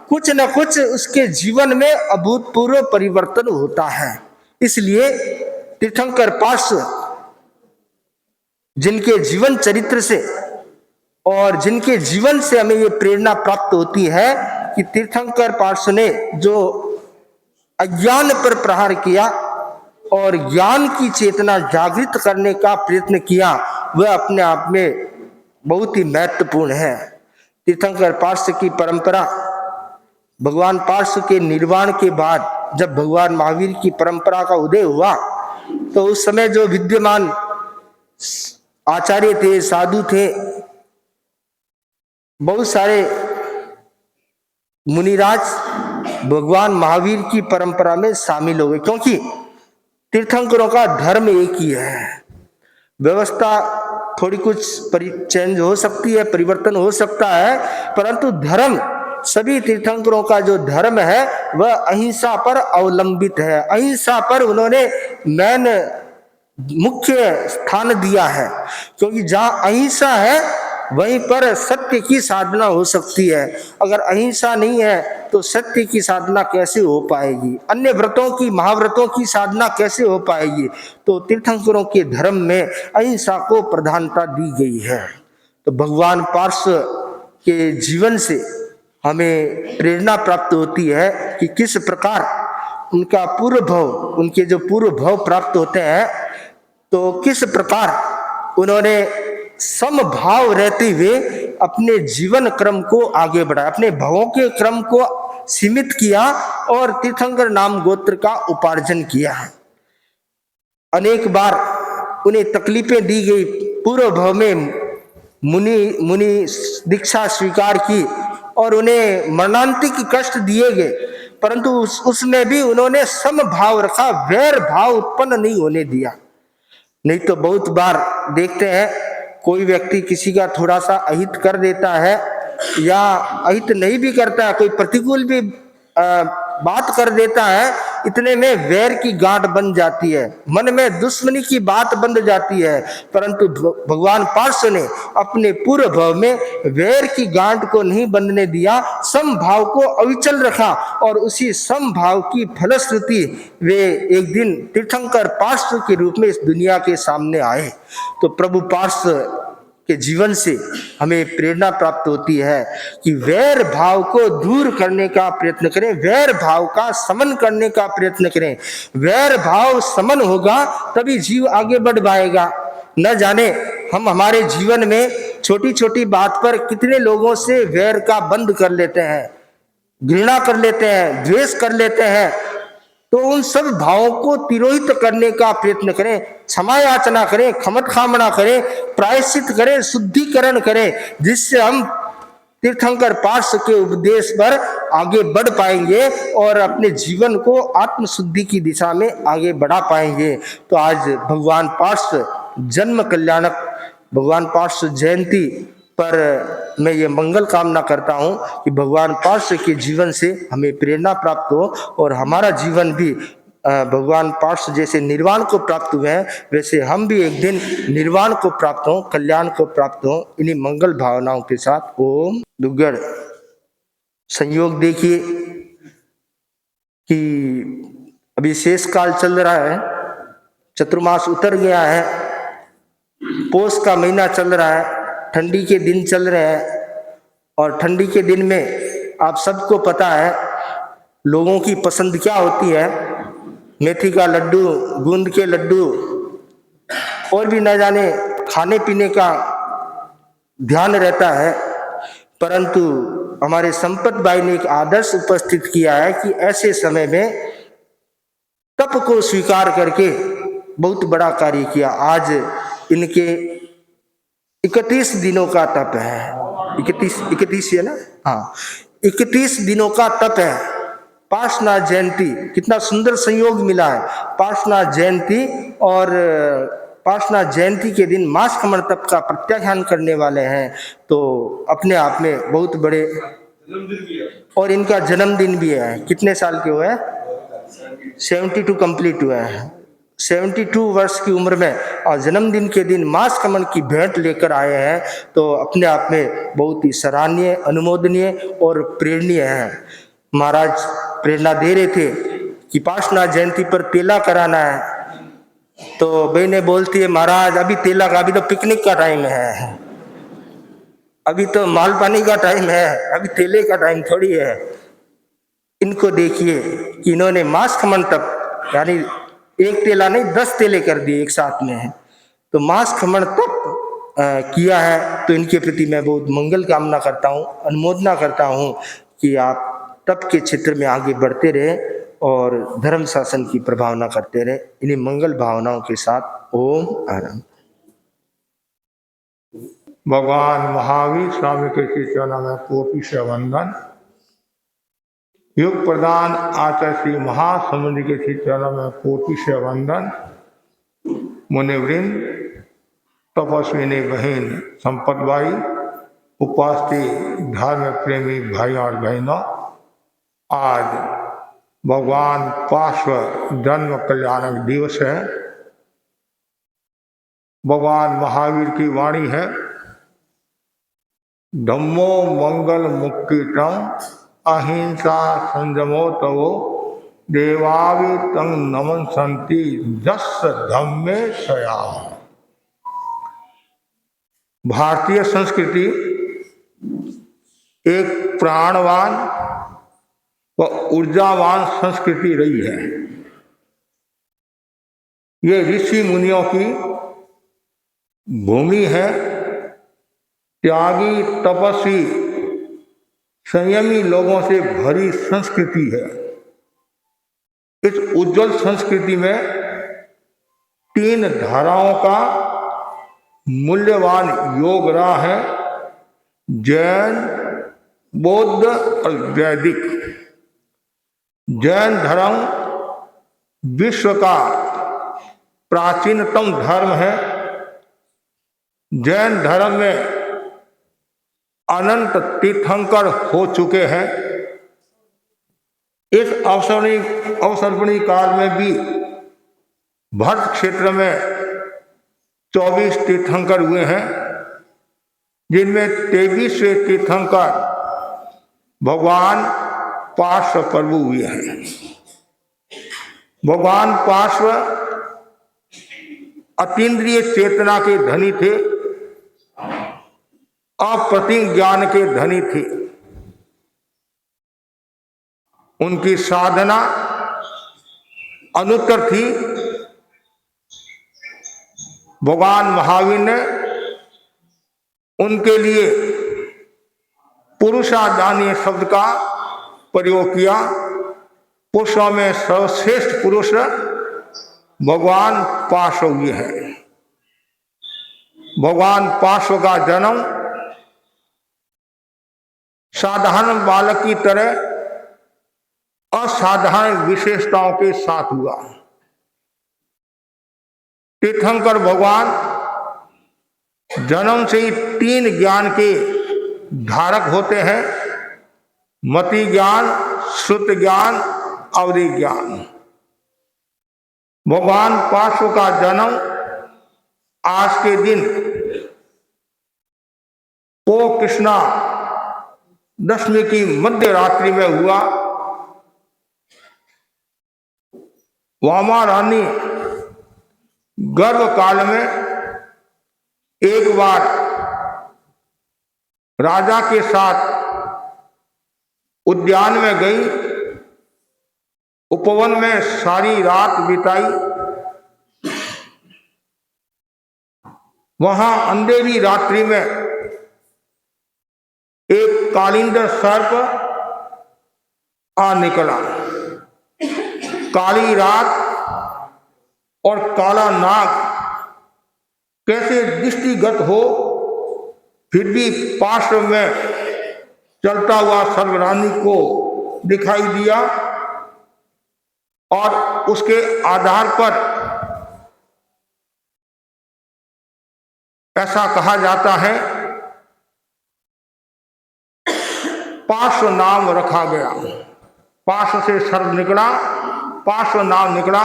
कुछ न कुछ उसके जीवन में अभूतपूर्व परिवर्तन होता है। इसलिए तीर्थंकर पार्श्व जिनके जीवन चरित्र से और जिनके जीवन से हमें ये प्रेरणा प्राप्त होती है कि तीर्थंकर पार्श्व ने जो अज्ञान पर प्रहार किया और ज्ञान की चेतना जागृत करने का प्रयत्न किया, वह अपने आप में बहुत ही महत्वपूर्ण है। तीर्थंकर पार्श्व की परंपरा भगवान पार्श्व के निर्वाण के बाद जब भगवान महावीर की परंपरा का उदय हुआ तो उस समय जो विद्यमान आचार्य थे, साधु थे, बहुत सारे मुनिराज भगवान महावीर की परंपरा में शामिल हो गए, क्योंकि तीर्थंकरों का धर्म एक ही है। व्यवस्था थोड़ी कुछ चेंज हो सकती है, परिवर्तन हो सकता है, परंतु धर्म, सभी तीर्थंकरों का जो धर्म है वह अहिंसा पर अवलंबित है। अहिंसा पर उन्होंने मुख्य स्थान दिया है, क्योंकि जहां अहिंसा है वहीं पर सत्य की साधना हो सकती है। अगर अहिंसा नहीं है तो सत्य की साधना कैसे हो पाएगी, अन्य व्रतों की, महाव्रतों की साधना कैसे हो पाएगी। तो तीर्थंकरों के धर्म में अहिंसा को प्रधानता दी गई है। तो भगवान पार्श्व के जीवन से हमें प्रेरणा प्राप्त होती है कि किस प्रकार उनका पूर्व भव, उनके जो पूर्व भव प्राप्त होते हैं, तो किस प्रकार उन्होंने समभाव रहते हुए अपने जीवन क्रम को आगे बढ़ाया, अपने भवों के क्रम को सीमित किया और तीर्थंकर नाम गोत्र का उपार्जन किया। अनेक बार उन्हें तकलीफें दी गई, पूर्व भव में मुनि दीक्षा स्वीकार की और उन्हें मरणांतिक कष्ट दिए गए, परंतु उसमें भी उन्होंने समभाव रखा, वैर भाव उत्पन्न नहीं होने दिया। नहीं तो बहुत बार देखते हैं कोई व्यक्ति किसी का थोड़ा सा अहित कर देता है या अहित नहीं भी करता है, कोई प्रतिकूल भी बात कर देता है, इतने में वैर की गांठ बन जाती है, मन में दुश्मनी की बात बन जाती है। परंतु भगवान पार्श्व ने अपने पूर्व भव में वैर की गांठ को नहीं बंधने दिया, समभाव को अविचल रखा और उसी समभाव की फलश्रुति वे एक दिन तीर्थंकर पार्श्व के रूप में इस दुनिया के सामने आए। तो प्रभु पार्श्व के जीवन से हमें प्रेरणा प्राप्त होती है कि वैर भाव को दूर करने का प्रयत्न करें, वैर भाव का समन करने का प्रयत्न करें। वैर भाव समन होगा तभी जीव आगे बढ़ पाएगा। न जाने हम हमारे जीवन में छोटी छोटी बात पर कितने लोगों से वैर का बंद कर लेते हैं, घृणा कर लेते हैं, द्वेष कर लेते हैं। तो उन सब भावों को तिरोहित करने का प्रयत्न करें, क्षमा याचना करें, खमत कामना करें, प्रायश्चित करें, शुद्धिकरण करें, जिससे हम तीर्थंकर पार्श्व के उपदेश पर आगे बढ़ पाएंगे और अपने जीवन को आत्मशुद्धि की दिशा में आगे बढ़ा पाएंगे। तो आज भगवान पार्श्व जन्म कल्याणक भगवान पार्श्व जयंती पर मैं ये मंगल कामना करता हूँ कि भगवान पार्श्व के जीवन से हमें प्रेरणा प्राप्त हो और हमारा जीवन भी भगवान पार्श्व जैसे निर्वाण को प्राप्त हुए हैं वैसे हम भी एक दिन निर्वाण को प्राप्त हों, कल्याण को प्राप्त हों। इन्हीं मंगल भावनाओं के साथ ओम दुग्गड़ संयोग देखिए कि अभी शेष काल चल रहा है, चतुर्मास उतर गया है, पोष का महीना चल रहा है, ठंडी के दिन चल रहे हैं और ठंडी के दिन में आप सबको पता है लोगों की पसंद क्या होती है, मेथी का लड्डू, गूंद के लड्डू और भी न जाने खाने पीने का ध्यान रहता है। परंतु हमारे संपत भाई ने एक आदर्श उपस्थित किया है कि ऐसे समय में तप को स्वीकार करके बहुत बड़ा कार्य किया। आज इनके 31 दिनों का तप है, 31 है ना, हाँ 31 दिनों का तप है। पार्श्वनाथ जयंती, कितना सुंदर संयोग मिला है। पार्श्वनाथ जयंती और पार्श्वनाथ जयंती के दिन मास कमर तप का प्रत्याख्यान करने वाले हैं, तो अपने आप में बहुत बड़े। और इनका जन्मदिन भी है, कितने साल के हुए हैं? 72 कंप्लीट हुए हैं। 72 वर्ष की उम्र में और जन्मदिन के दिन मास कमल की भेंट लेकर आए हैं, तो अपने आप में बहुत ही सराहनीय, अनुमोदनीय और प्रेरणीय है। महाराज प्रेरणा दे रहे थे कि पार्श्वनाथ जयंती पर तेला कराना है, तो बहनें बोलती है महाराज अभी तेला का, अभी तो पिकनिक का टाइम है, अभी तो माल पानी का टाइम है, अभी तेले का टाइम थोड़ी है। इनको देखिए कि इन्होंने मास खमन तप, यानी एक तेला नहीं 10 तेले कर दिए एक साथ में, तो मास खमन तप किया है। तो इनके प्रति मैं बहुत मंगल कामना करता हूँ, अनुमोदना करता हूँ कि आप तप के क्षेत्र में आगे बढ़ते रहे और धर्म शासन की प्रभावना करते रहे। इन्हीं मंगल भावनाओं के साथ ओम आनंद। भगवान महावीर स्वामी के श्री चरणों में कोटि से वंदन। युग प्रदान आचार्य श्री महासमुद्र के श्री चरणों में कोटि से वंदन। मुनिवृंद, तपस्विनी बहन संपत भाई, उपस्थित धर्म प्रेमी भाई और बहनों, आज भगवान पार्श्व जन्म कल्याणक दिवस है। भगवान महावीर की वाणी है, धम्मो मंगल मुक्तितम अहिंसा संयमो तवो देवावि तंग नमन संति जस धम्मे सयाम। भारतीय संस्कृति एक प्राणवान व ऊर्जावान संस्कृति रही है। ये ऋषि मुनियों की भूमि है। त्यागी, तपस्वी, संयमी लोगों से भरी संस्कृति है। इस उज्जवल संस्कृति में 3 धाराओं का मूल्यवान योग रहा है, जैन, बौद्ध और वैदिक। जैन धर्म विश्व का प्राचीनतम धर्म है। जैन धर्म में अनंत तीर्थंकर हो चुके हैं। इस अवसर्पणी काल में भी भरत क्षेत्र में 24 तीर्थंकर हुए हैं, जिनमें 23वें तीर्थंकर भगवान पार्श्व प्रभु हुए हैं। भगवान पार्श्व अतीन्द्रिय चेतना के धनी थे, अप्रतिम ज्ञान के धनी थे। उनकी साधना अनुत्तर थी। भगवान महावीर ने उनके लिए पुरुषादानीय शब्द का प्रयोग किया। पुरुषों में सर्वश्रेष्ठ पुरुष भगवान पार्श्व हुए हैं। भगवान पार्श्व का जन्म साधारण बालक की तरह असाधारण विशेषताओं के साथ हुआ। तीर्थंकर भगवान जन्म से ही 3 ज्ञान के धारक होते हैं, मति ज्ञान, श्रुत ज्ञान, अवधि ज्ञान। भगवान पार्श्व का जन्म आज के दिन को कृष्णा दशमी की मध्य रात्रि में हुआ। वामा रानी गर्भ काल में एक बार राजा के साथ उद्यान में गई, उपवन में सारी रात बिताई। वहां अंधेरी रात्रि में एक कालिंदर सर्प आ निकला। काली रात और काला नाग कैसे दृष्टिगत हो, फिर भी पार्श्व में चलता हुआ सर्वरानी को दिखाई दिया और उसके आधार पर ऐसा कहा जाता है पार्श्व नाम रखा गया। पार्श्व से सर्व निकला, पार्श्व नाम निकला।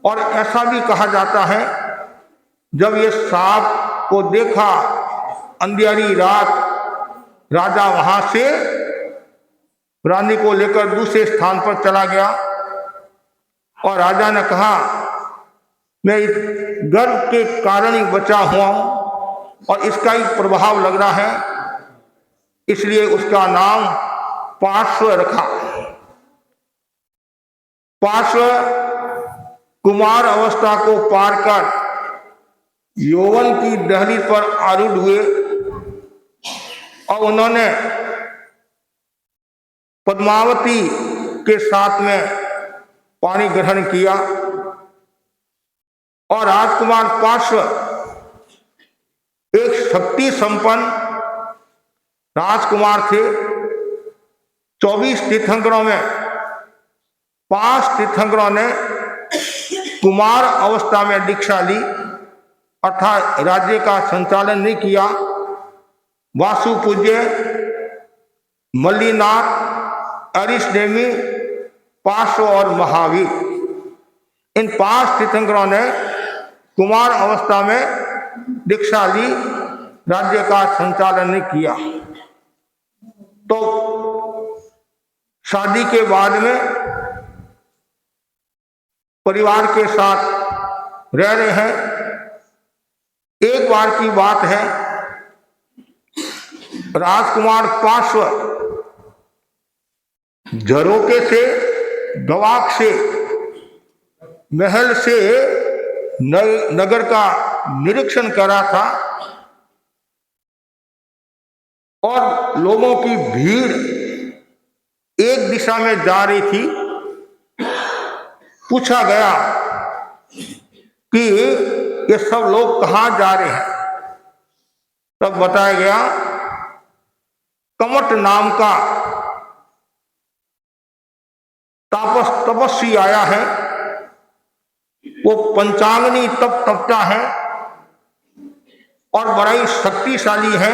और ऐसा भी कहा जाता है जब ये सांप को देखा अंधेरी रात, राजा वहां से रानी को लेकर दूसरे स्थान पर चला गया और राजा ने कहा मैं इस गर्व के कारण ही बचा हुआ हूं और इसका ही प्रभाव लग रहा है, इसलिए उसका नाम पार्श्व रखा। पार्श्व कुमार अवस्था को पार कर यौवन की दहलीज पर आरूढ़ हुए और उन्होंने पद्मावती के साथ में पानी ग्रहण किया और राजकुमार पार्श्व एक शक्ति संपन्न राजकुमार थे। 24 तीर्थंकरों में 5 तीर्थंकरों ने कुमार अवस्था में दीक्षा ली अर्थात राज्य का संचालन नहीं किया। वासुपूज्य, मल्लीनाथ, अरिष्टनेमि, पार्श्व और महावीर, इन 5 तीर्थंकरों ने कुमार अवस्था में दीक्षा ली, राज्य का संचालन नहीं किया। तो शादी के बाद में परिवार के साथ रह रहे हैं। एक बार की बात है, राजकुमार पार्श्व झरोके से, गवाक से, महल से नगर का निरीक्षण कर रहा था और लोगों की भीड़ एक दिशा में जा रही थी। पूछा गया कि ये सब लोग कहां जा रहे हैं, तब बताया गया कमट नाम का तपस्वी आया है, वो पंचांगनी तप तपता है और बड़ा ही शक्तिशाली है।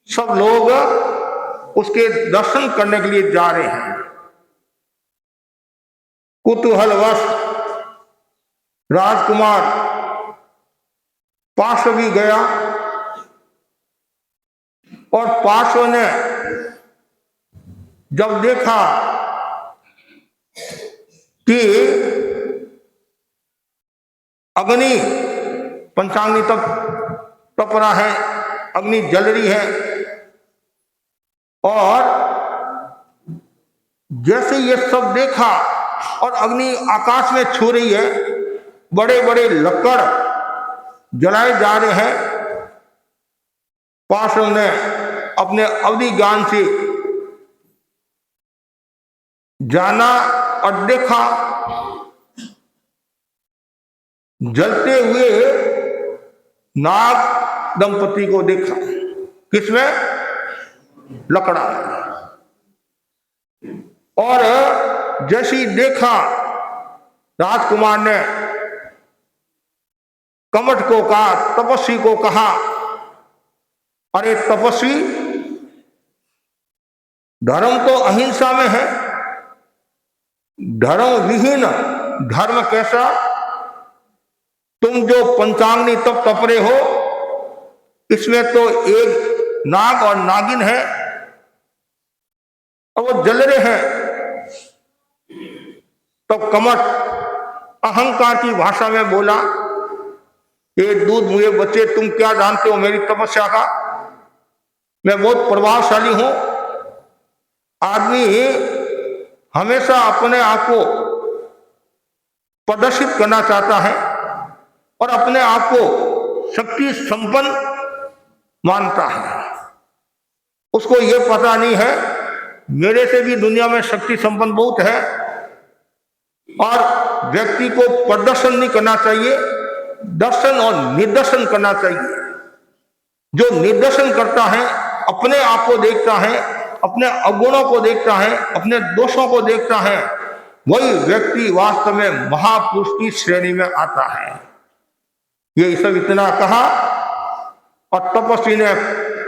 सब लोग उसके दर्शन करने के लिए जा रहे हैं। कुतूहलवश राजकुमार पार्श्व भी गया और पार्श्व ने जब देखा कि अग्नि पंचांगनी तप रहा है, अग्नि जल रही है और जैसे ये सब देखा और अग्नि आकाश में छू रही है, बड़े बड़े लक्कड़ जलाए जा रहे हैं। पार्श्व ने अपने अवधि ज्ञान से जाना और देखा जलते हुए नाग दंपति को देखा। किसमें? लकड़ा। और जैसी देखा राजकुमार ने कमट को कहा, तपस्वी को कहा, अरे तपस्वी, धर्म तो अहिंसा में है, धर्म विहीन धर्म कैसा? तुम जो पंचांगनी तप तप रहे हो, इसमें तो एक नाग और नागिन है और वो जल रहे हैं। तो कमट अहंकार की भाषा में बोला, ये दूध मुझे बच्चे, तुम क्या जानते हो मेरी तपस्या का? मैं बहुत प्रभावशाली हूं। आदमी हमेशा अपने आप को प्रदर्शित करना चाहता है और अपने आप को शक्ति संपन्न मानता है। उसको यह पता नहीं है मेरे से भी दुनिया में शक्ति संपन्न बहुत है और व्यक्ति को प्रदर्शन नहीं करना चाहिए, दर्शन और निदर्शन करना चाहिए। जो निदर्शन करता है, अपने आप को देखता है, अपने अवगुणों को देखता है, अपने दोषों को देखता है, वही व्यक्ति वास्तव में महापुरुष की श्रेणी में आता है। ये सब इतना कहा और तपस्वी ने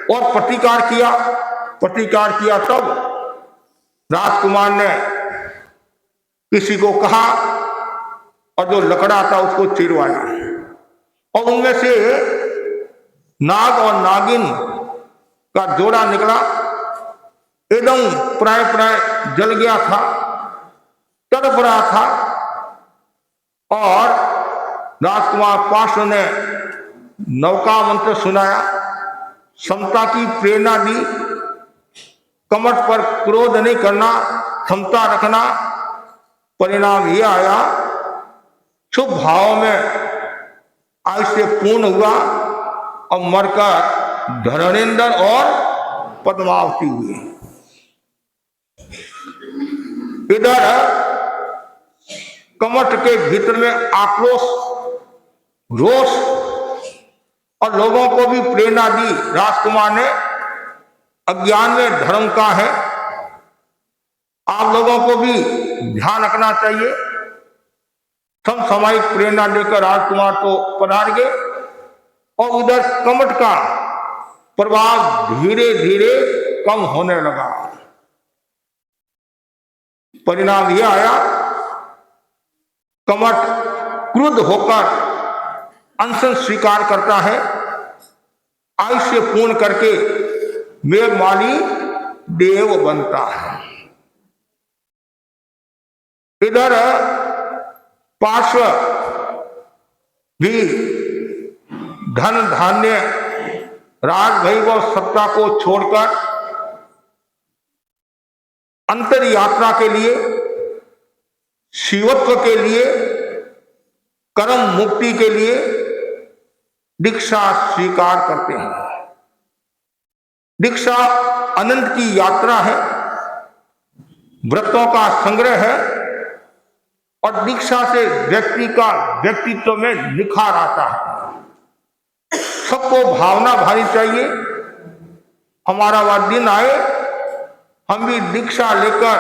और प्रतिकार किया। तब राजकुमार ने किसी को कहा और जो लकड़ा था उसको चिरवाया, और उनमें से नाग और नागिन का जोड़ा निकला, एकदम प्राय प्राय जल गया था, तड़प रहा था। और राजकुमार पार्श्व ने नौका मंत्र सुनाया, समता की प्रेरणा दी, कमठ पर क्रोध नहीं करना, क्षमता रखना। परिणाम ये आया, शुभ भाव में आयुष्य पूर्ण हुआ और मरकर धरणेन्द्र और पद्मावती हुई। इधर कमठ के भीतर में आक्रोश, रोष और लोगों को भी प्रेरणा दी। राजकुमार ने अज्ञान में धर्म का है, आप लोगों को भी ध्यान रखना चाहिए। समसामयिक प्रेरणा लेकर राजकुमार तो पधार गए और उधर कमठ का प्रभाव धीरे धीरे कम होने लगा। परिणाम यह आया, कमठ क्रुद्ध होकर अनशन स्वीकार करता है, आयुष्य पूर्ण करके मेघमाली देव बनता है। इधर पार्श्व भी धन धान्य राज वैभव सत्ता को छोड़कर अंतर यात्रा के लिए, शिवत्व के लिए, कर्म मुक्ति के लिए दीक्षा स्वीकार करते हैं। दीक्षा अनंत की यात्रा है, व्रतों का संग्रह है, और दीक्षा से व्यक्ति का व्यक्तित्व में निखार आता है। सबको भावना भानी चाहिए, हमारा वह दिन आए हम भी दीक्षा लेकर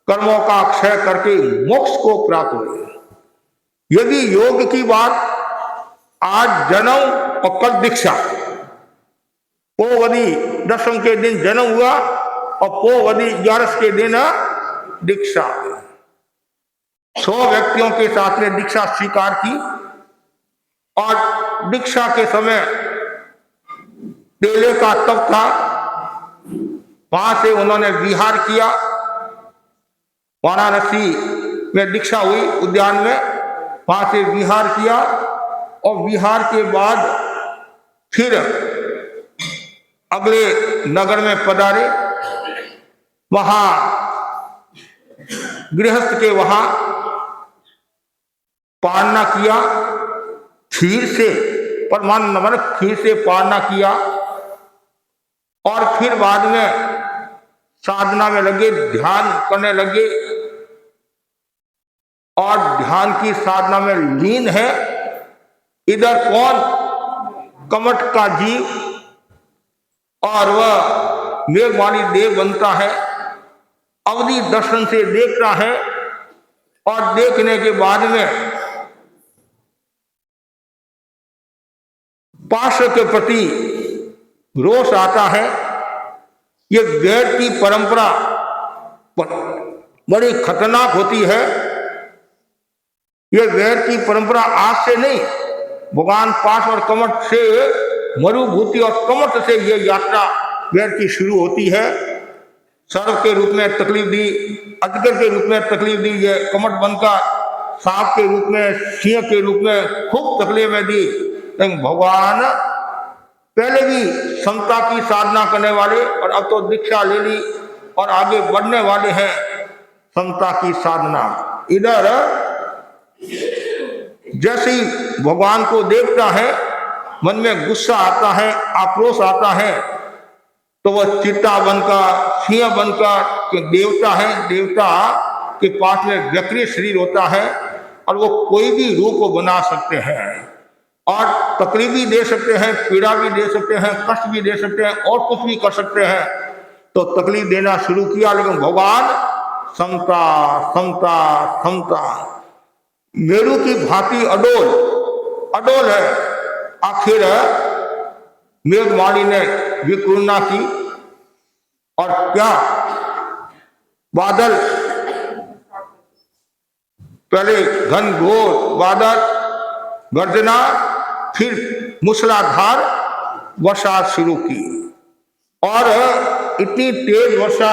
कर्मों का क्षय करके मोक्ष को प्राप्त हुए। यदि योग की बात, आज जन्म और कल दीक्षा, पोवदी दशम के दिन जन्म हुआ और पोवदी 11 के दिन दीक्षा। 100 व्यक्तियों के साथ में दीक्षा स्वीकार की और दीक्षा के समय तेले का तप था, वहां से उन्होंने विहार किया। वाराणसी में दीक्षा हुई उद्यान में, वहां से विहार किया और विहार के बाद फिर अगले नगर में पधारे। वहां गृहस्थ के वहां पालना किया, खीर से परमान खीर से पालना किया और फिर बाद में साधना में लगे, ध्यान करने लगे और ध्यान की साधना में लीन है। इधर कौन? कमठ का जीव, और वह मेघवाणी देव बनता है। अवधि दर्शन से देखता है और देखने के बाद में पार्श्व के प्रति रोष आता है। ये वेद की परंपरा बड़ी खतरनाक होती है। ये वेद की परंपरा आज से नहीं, भगवान पार्श्व और कमठ से, मरुभूति और कमठ से ये यात्रा वेद की शुरू होती है। सर्व के रूप में तकलीफ दी, अजगर के रूप में तकलीफ दी, ये कमठ बनकर सांप के रूप में, सिंह के रूप में खूब तकलीफें दी। लेकिन भगवान पहले भी समता की साधना करने वाले और अब तो दीक्षा ले ली और आगे बढ़ने वाले हैं समता की साधना। इधर जैसे ही भगवान को देखता है, मन में गुस्सा आता है, आक्रोश आता है, तो वह चिट्टा बनकर, सिंह बनकर, देवता है, देवता के पास में व्यक्ति शरीर होता है और वो कोई भी रूप बना सकते हैं और तकलीफ भी दे सकते हैं, पीड़ा भी दे सकते हैं, कष्ट भी दे सकते हैं और कुछ भी कर सकते हैं। तो तकलीफ देना शुरू किया, लेकिन भगवान समता समता समता, मेरू की भांति अडोल अडोल है। आखिर मेघवाणी ने विकुलना की और क्या बादल पहले घनघोर बादल गर्जना, फिर मूसलाधार वर्षा शुरू की और इतनी तेज वर्षा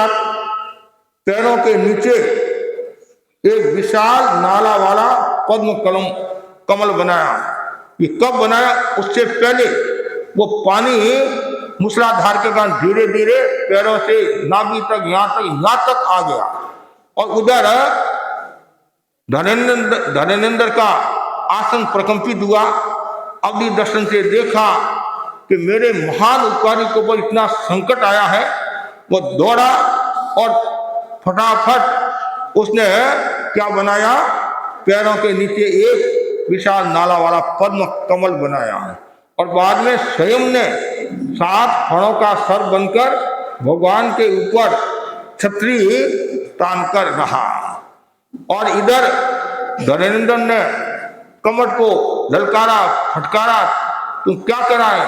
पैरों के नीचे एक विशाल नाला वाला पद्म कमल बनाया। ये कब बनाया? उससे पहले वो पानी मूसलाधार के कारण धीरे धीरे पैरों से नाभि तक यहाँ तक आ गया। और उधर धनेन्द्र का आसन प्रकंपित हुआ। अवधि दर्शन से देखा कि मेरे महान उपकारी के ऊपर इतना संकट आया है। वो दौड़ा और फटाफट उसने क्या बनाया? पैरों के नीचे एक विशाल नाला वाला पद्म कमल बनाया और बाद में स्वयं ने 7 फणों का सर बनकर भगवान के ऊपर छतरी तान कर रहा। और इधर धनेन्द्र ने कमर को ललकारा, फटकारा, तुम क्या कराए?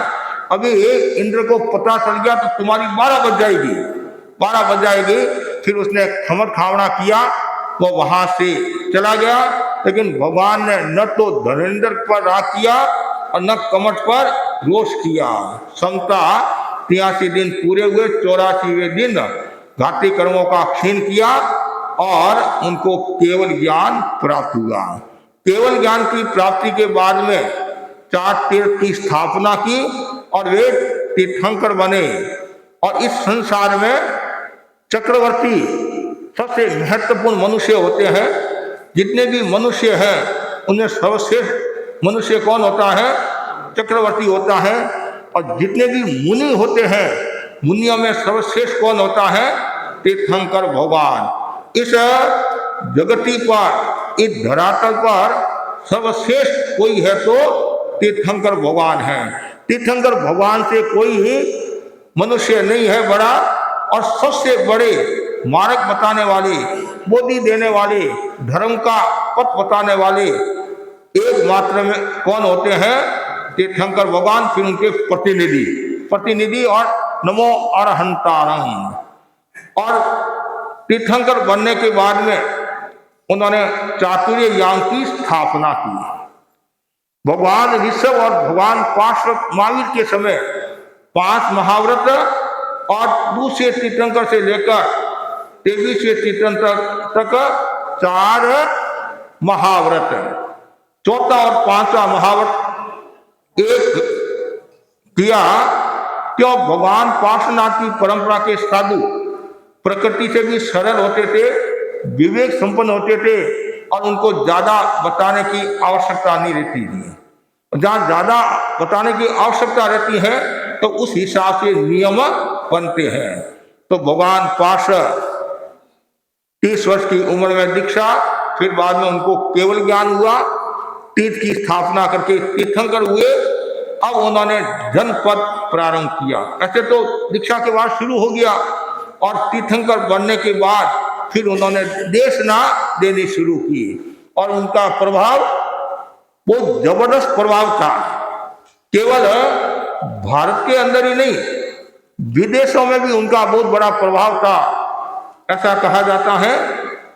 अभी इंद्र को पता चल गया तो तुम्हारी 12 बज जाएगी, 12 बज जाएगी। फिर उसने खमर खावड़ा किया, वो वहां से चला गया। लेकिन भगवान ने न तो धनेन्द्र पर राग किया और न कमट पर रोष किया। समता 83 दिन पूरे हुए, 84वें दिन घाती कर्मों का क्षीण किया और उनको केवल ज्ञान प्राप्त हुआ। केवल ज्ञान की प्राप्ति के बाद में 4 तीर्थ की स्थापना की और वे तीर्थंकर बने। और इस संसार में चक्रवर्ती सबसे महत्वपूर्ण मनुष्य होते हैं। जितने भी मनुष्य हैं उनमें सर्वश्रेष्ठ मनुष्य कौन होता है? चक्रवर्ती होता है। और जितने भी मुनि होते हैं, मुनियों में सर्वश्रेष्ठ कौन होता है? तीर्थंकर भगवान। इस जगती पर, इस धरातल पर सर्वश्रेष्ठ कोई है तो तीर्थंकर भगवान है। तीर्थंकर भगवान से कोई मनुष्य नहीं है बड़ा। और सबसे बड़े मार्ग बताने वाले, बोधि देने वाले, धर्म का पथ बताने वाले एकमात्र में कौन होते हैं? तीर्थंकर भगवान। फिर उनके प्रतिनिधि और नमो अरहंतारं। और तीर्थंकर बनने के बाद में उन्होंने चातुर्य यान की स्थापना की। भगवान ऋषभ और भगवान पार्श्व महावीर के समय 5 महाव्रत और दूसरे तीर्थंकर से लेकर 23वें तीर्थंकर तक 4 महाव्रत, चौथा और 5वां महाव्रत एक किया। क्यों? भगवान पार्श्वनाथ की परंपरा के साधु प्रकृति से भी सरल होते थे, विवेक संपन्न होते थे और उनको ज्यादा बताने की आवश्यकता नहीं रहती थी। जहाँ ज्यादा बताने की आवश्यकता रहती है तो उस हिसाब से नियम बनते हैं। तो भगवान पार्श्व 30 वर्ष की उम्र में दीक्षा, फिर बाद में उनको केवल ज्ञान हुआ, तीर्थ की स्थापना करके तीर्थंकर हुए। अब उन्होंने जनपद प्रारंभ किया। ऐसे तो दीक्षा के बाद शुरू हो गया और तीर्थंकर बनने के बाद फिर उन्होंने देशना देनी शुरू की। और उनका प्रभाव बहुत जबरदस्त प्रभाव था। केवल भारत के अंदर ही नहीं, विदेशों में भी उनका बहुत बड़ा प्रभाव था। ऐसा कहा जाता है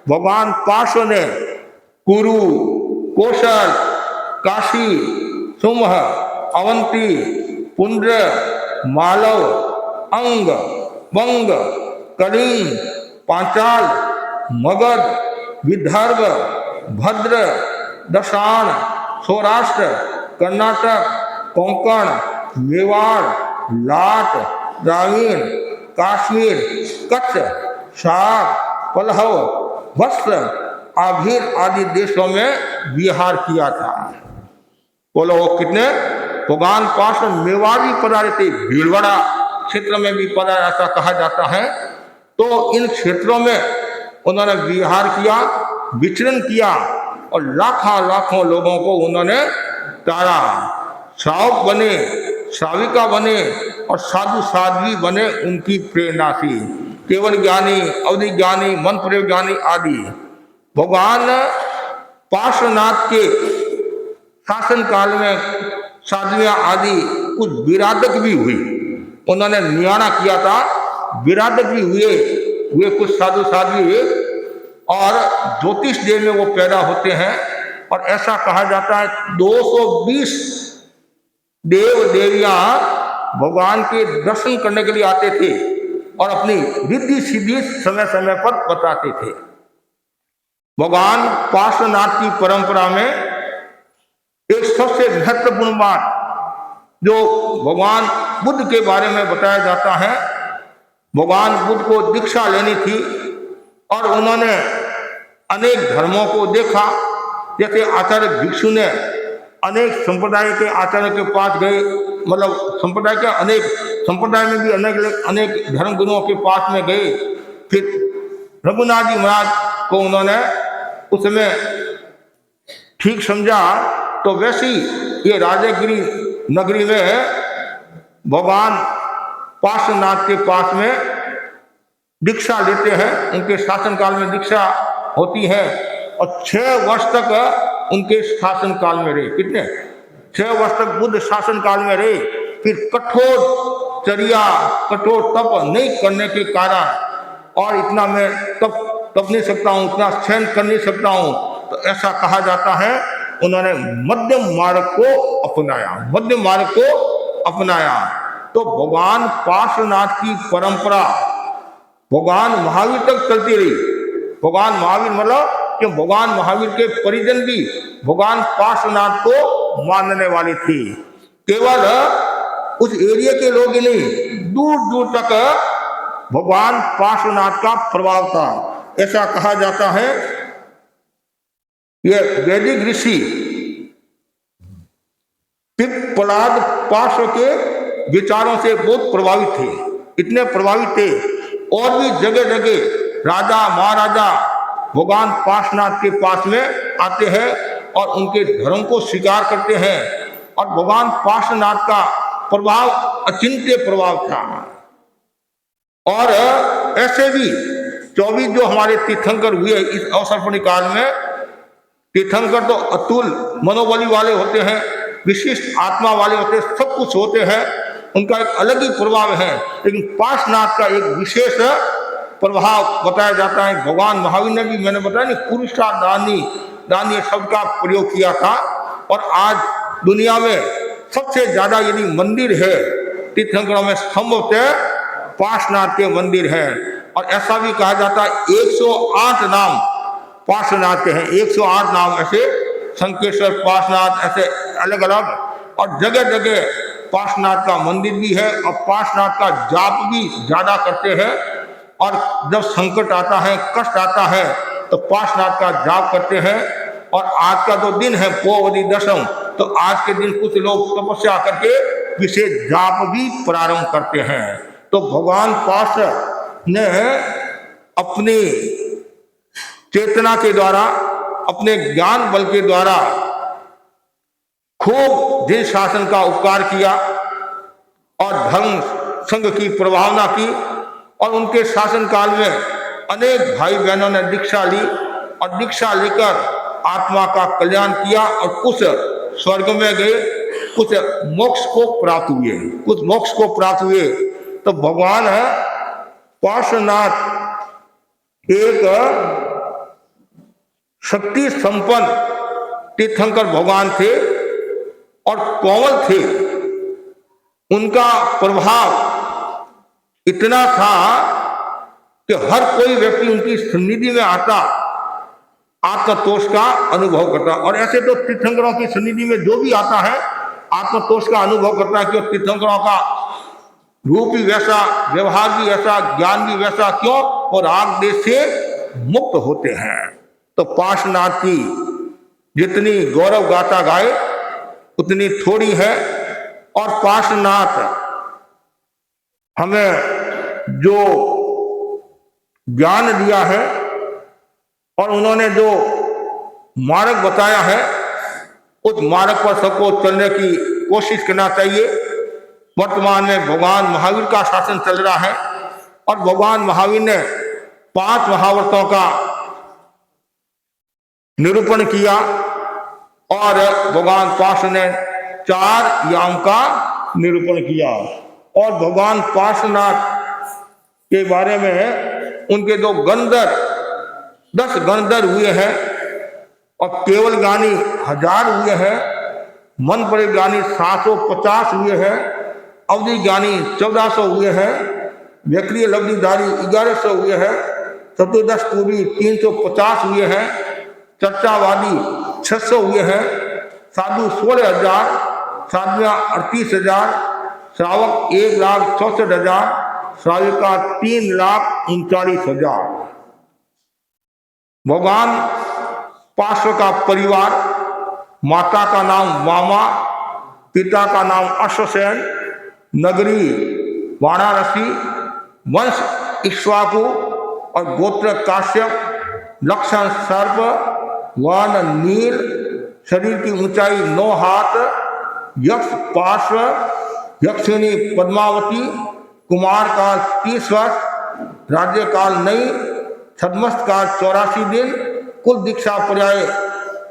भगवान पार्श्व ने कुरु, कौशल, काशी, सुमह, अवंती, पुंड्र, मालव, अंग, वंग, कलिंग, पांचाल, मगध, विदर्भ, भद्र, दशाण, सौराष्ट्र, कर्नाटक, कोंकण, मेवाड़, लाट, द्राविण, कश्मीर, कच्छ, शाक, पल्लव, वस्त्र, आभीर आदि देशों में विहार किया था। बोलो कितने? भगवान पार्श्व मेवाड़ भी पधारे थे, भीलवाड़ा क्षेत्र में भी पधारे, ऐसा कहा जाता है। तो इन क्षेत्रों में उन्होंने विहार किया, विचरण किया और लाखों लोगों को उन्होंने तारा। श्रावक बने, श्राविका बने और साधु साध्वी बने उनकी प्रेरणा थी। केवल ज्ञानी, अवधि ज्ञानी, मन प्रयोग ज्ञानी आदि। भगवान पार्श्वनाथ के शासन काल में साधवियां आदि कुछ विराधक भी हुई। उन्होंने नियाणा किया था, विराधक भी हुए कुछ साधु साध्वी। और ज्योतिष देव में वो पैदा होते हैं। और ऐसा कहा जाता है 220 देव देवियां भगवान के दर्शन करने के लिए आते थे और अपनी रिद्धि सिद्धि समय समय पर बताते थे। भगवान पार्श्वनाथ की परंपरा में एक सबसे महत्वपूर्ण बात जो भगवान बुद्ध के बारे में बताया जाता है, भगवान बुद्ध को दीक्षा लेनी थी और उन्होंने अनेक धर्मों को देखा। जैसे आचार्य भिक्षु ने अनेक संप्रदाय के आचार्यों के पास गए, मतलब संप्रदाय के अनेक संप्रदाय में भी अनेक धर्म गुरुओं के पास में गए। फिर रघुनाथ जी महाराज को उन्होंने उसमें ठीक समझा, तो वैसे ही ये राजगिरी नगरी में भगवान पार्श्वनाथ के पास में दीक्षा लेते हैं। उनके शासनकाल में दीक्षा होती है और 6 वर्ष तक उनके शासनकाल में रहे। कितने? 6 वर्ष तक बुद्ध शासनकाल में रहे। फिर कठोर चर्या, कठोर तप नहीं करने के कारण, और इतना मैं तप नहीं सकता हूँ, इतना सहन कर नहीं सकता हूँ, तो ऐसा कहा जाता है उन्होंने मध्यम मार्ग को अपनाया, मध्यम मार्ग को अपनाया। तो भगवान पार्श्वनाथ की परंपरा भगवान महावीर तक चलती रही। भगवान महावीर मतलब कि भगवान महावीर के परिजन भी भगवान पार्श्वनाथ को मानने वाले थे। केवल उस एरिया के लोग ही नहीं, दूर दूर तक भगवान पार्श्वनाथ का प्रभाव था। ऐसा कहा जाता है ये वैदिक ऋषि पिप्पलाद पार्श्व के विचारों से बहुत प्रभावित थे, इतने प्रभावित थे। और भी जगह जगह राजा महाराजा भगवान पार्श्वनाथ के पास में आते हैं और उनके धर्म को स्वीकार करते हैं। और भगवान पार्श्वनाथ का प्रभाव अचिंत्य प्रभाव था। और ऐसे भी 24 जो हमारे तीर्थंकर हुए इस अवसर काल में, तीर्थंकर तो अतुल मनोबली वाले होते हैं, विशिष्ट आत्मा वाले होते हैं, सब कुछ होते हैं, उनका एक अलग ही प्रभाव है। लेकिन पार्श्वनाथ का एक विशेष प्रभाव बताया जाता है। भगवान महावीर ने भी, मैंने बताया नहीं, पुरुषादानी दानी शब्द का प्रयोग किया था। और आज दुनिया में सबसे ज्यादा यदि मंदिर है तीर्थंकरों में, संभवतः पार्श्वनाथ के मंदिर है। और ऐसा भी कहा जाता है 108 नाम पार्श्वनाथ के हैं, 108 नाम ऐसे, शंकेश्वर पार्श्वनाथ, ऐसे अलग अलग। और जगह जगह पार्श्वनाथ का मंदिर भी है और पार्श्वनाथ का जाप भी ज्यादा करते हैं। और जब संकट आता है, कष्ट आता है, तो पार्श्वनाथ का जाप करते हैं। और आज का जो दिन है पोवदी दशम, तो आज के दिन कुछ लोग तपस्या करके विशेष जाप भी प्रारंभ करते हैं। तो भगवान पार्श्व ने अपनी चेतना के द्वारा, अपने ज्ञान बल के द्वारा खूब जिन शासन का उपकार किया और धर्म संघ की प्रभावना की। और उनके शासन काल में अनेक भाई बहनों ने दीक्षा ली और दीक्षा लेकर आत्मा का कल्याण किया। और कुछ स्वर्ग में गए, कुछ मोक्ष को प्राप्त हुए, कुछ मोक्ष को प्राप्त हुए। तो भगवान है पार्श्वनाथ एक शक्ति संपन्न तीर्थंकर भगवान थे और कोमल थे। उनका प्रभाव इतना था कि हर कोई व्यक्ति उनकी सन्निधि में आता, आत्मतोष का अनुभव करता। और ऐसे तो तीर्थंकरों की सन्निधि में जो भी आता है आत्मतोष का अनुभव करता है कि तीर्थंकरों का रूप भी वैसा, व्यवहार भी ऐसा, ज्ञान भी वैसा। क्यों? और राग देश से मुक्त होते हैं। तो पार्श्वनाथ की जितनी गौरव गाथा गाए उतनी थोड़ी है। और पार्श्वनाथ हमें जो ज्ञान दिया है और उन्होंने जो मार्ग बताया है, उस मार्ग पर सबको चलने की कोशिश करना चाहिए। वर्तमान में भगवान महावीर का शासन चल रहा है और भगवान महावीर ने 5 महाव्रतों का निरूपण किया और भगवान पार्श्व ने 4 याम का निरूपण किया। और भगवान पार्श्वनाथ के बारे में उनके जो गंधर 10 गणधर हुए हैं और केवल ज्ञानी 1000 हुए हैं, मन पड़े ज्ञानी 750 हुए हैं, अवधि ज्ञानी 1400 हुए हैं, व्यक्रिय लब्धिधारी 1100 हुए हैं, चतुर्दश पूर्वी 350 हुए हैं, चर्चावादी 600 हुए हैं, साधु 16,000, साधुआ 38,000, श्रावक 1,64,000, श्राविका 3,39,000। भगवान पार्श्व का परिवार, माता का नाम वामा, पिता का नाम अश्वसेन, नगरी वाराणसी, वंश इक्ष्वाकु और गोत्र काश्यप, लक्षण सर्प, वर्ण नील, शरीर की ऊंचाई 9 हाथ, यक्ष पार्श्व, यक्षिणी पद्मावती, कुमार काल 30 वर्ष, राज्य काल नहीं, छद्मस्त काल 84 दिन, कुल दीक्षा पर्याय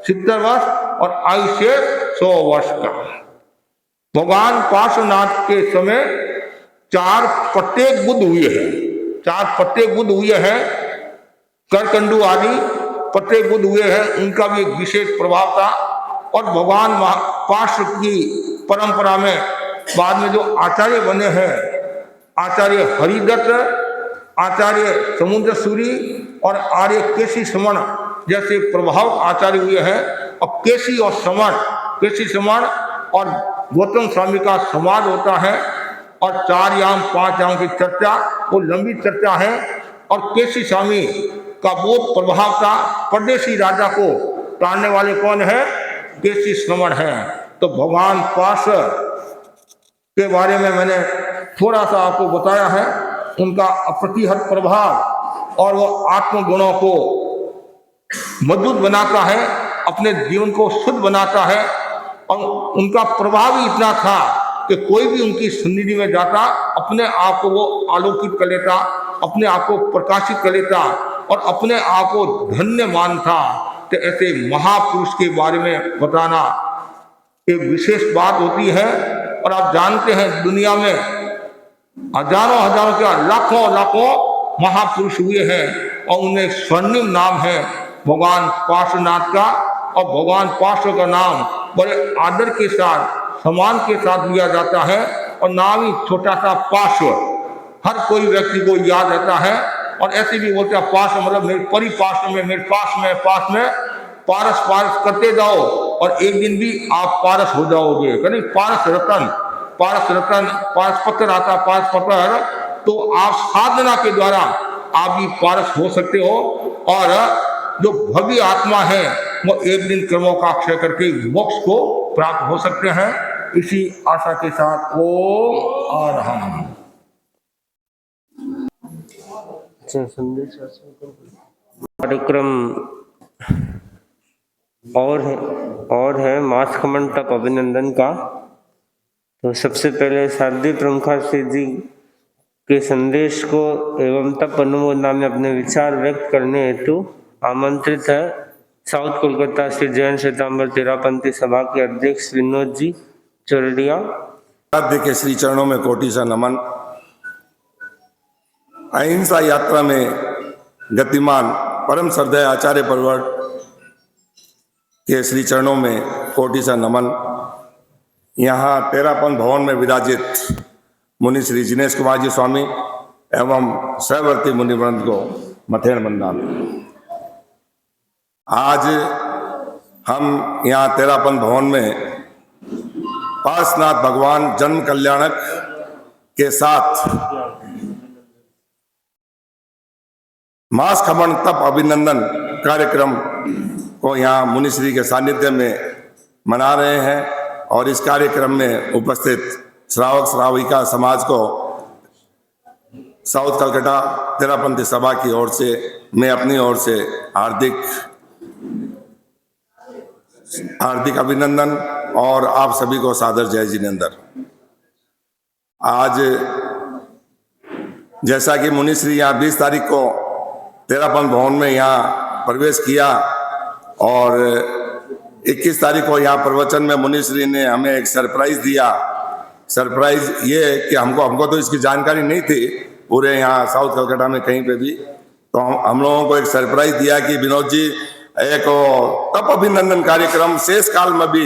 70 वर्ष और आयु से 100 वर्ष का। भगवान पार्श्वनाथ के समय 4 प्रत्येक बुद्ध हुए हैं, 4 प्रत्येक बुद्ध हुए हैं, करकंडू आदि प्रत्येक बुद्ध हुए हैं, उनका भी एक विशेष प्रभाव था। और भगवान पार्श्व की परंपरा में बाद में जो आचार्य बने हैं, आचार्य हरिदत्त, आचार्य समुद्र सूरी और आर्य केसी समण जैसे प्रभाव आचार्य हुए हैं। और केसी और समण, केसी समण और गौतम स्वामी का संवाद होता है और 4 याम 5 याम की चर्चा, वो लंबी चर्चा है। और केसी स्वामी का बहुत प्रभाव था, परदेशी राजा को ताड़ने वाले कौन है? केसी समण है। तो भगवान पार्श्व के बारे में मैंने थोड़ा सा आपको बताया है, उनका अप्रतिहत प्रभाव और वो आत्मगुणों को मजबूत बनाता है, अपने जीवन को शुद्ध बनाता है। और उनका प्रभाव ही इतना था कि कोई भी उनकी सन्निधि में जाता अपने आप को वो आलोकित कर लेता, अपने आप को प्रकाशित कर लेता और अपने आप को धन्य मानता। तो ऐसे महापुरुष के बारे में बताना एक विशेष बात होती है। और आप जानते हैं दुनिया में हजारों हजारों क्या लाखों लाखों महापुरुष हुए हैं और उनमें स्वर्णिम नाम है भगवान पार्श्वनाथ का। और भगवान पार्श्व का नाम बड़े आदर के साथ, सम्मान के साथ लिया जाता है। और नाम ही छोटा सा पार्श्व हर कोई व्यक्ति को याद रहता है। और ऐसे भी बोलते हैं पार्श्व मतलब मेरे परिपार्श्व में, मेरे पास में पारस पारस करते जाओ और एक दिन भी आप पारस हो जाओगे। कहीं पारस रतन, पारस रतन, पारस पत्र आता, पारस पत्र, तो आप साधना के द्वारा आप भी पारस हो सकते हो। और जो भव्य आत्मा है वो एक दिन कर्मों का अक्षय करके मोक्ष को प्राप्त हो सकते हैं। इसी आशा के साथ ओम आरहम। कार्यक्रम और है मास खमन तप अभिनंदन का। तो सबसे पहले साध्वी प्रमुखाश्री जी के संदेश को एवं तप अनुमोदना में अपने विचार व्यक्त करने हेतु आमंत्रित है साउथ कोलकाता श्री जैन श्वेतांबर तेरापंथी सभा के अध्यक्ष विनोद जी चोरडिया। आराध्य के श्री चरणों में कोटि सा नमन। अहिंसा यात्रा में गतिमान परम श्रद्धेय आचार्य परवर के श्री चरणों में कोटि सा नमन। यहाँ तेरापंथ भवन में विराजित मुनि श्री जिनेश कुमार जी स्वामी एवं सहवर्ती मुनिवृंद को मथेन वंदन। आज हम यहाँ तेरापंथ भवन में पार्श्वनाथ भगवान जन्म कल्याणक के साथ मास खमन तप अभिनंदन कार्यक्रम को यहाँ मुनिश्री के सानिध्य में मना रहे हैं। और इस कार्यक्रम में उपस्थित श्रावक श्राविका समाज को साउथ कलकत्ता तेरापंथी सभा की ओर से मैं अपनी ओर से हार्दिक अभिनंदन और आप सभी को सादर जय जिनेंद्र। आज जैसा कि मुनिश्री यहाँ 20 तारीख को तेरापंथ भवन में यहाँ प्रवेश किया और 21 तारीख को यहाँ प्रवचन में मुनिश्री ने हमें एक सरप्राइज दिया। सरप्राइज ये कि हमको तो इसकी जानकारी नहीं थी पूरे यहाँ साउथ कलकत्ता में कहीं पे भी तो हम लोगों को एक सरप्राइज दिया कि विनोद जी एक तप अभिनंदन कार्यक्रम शेष काल में भी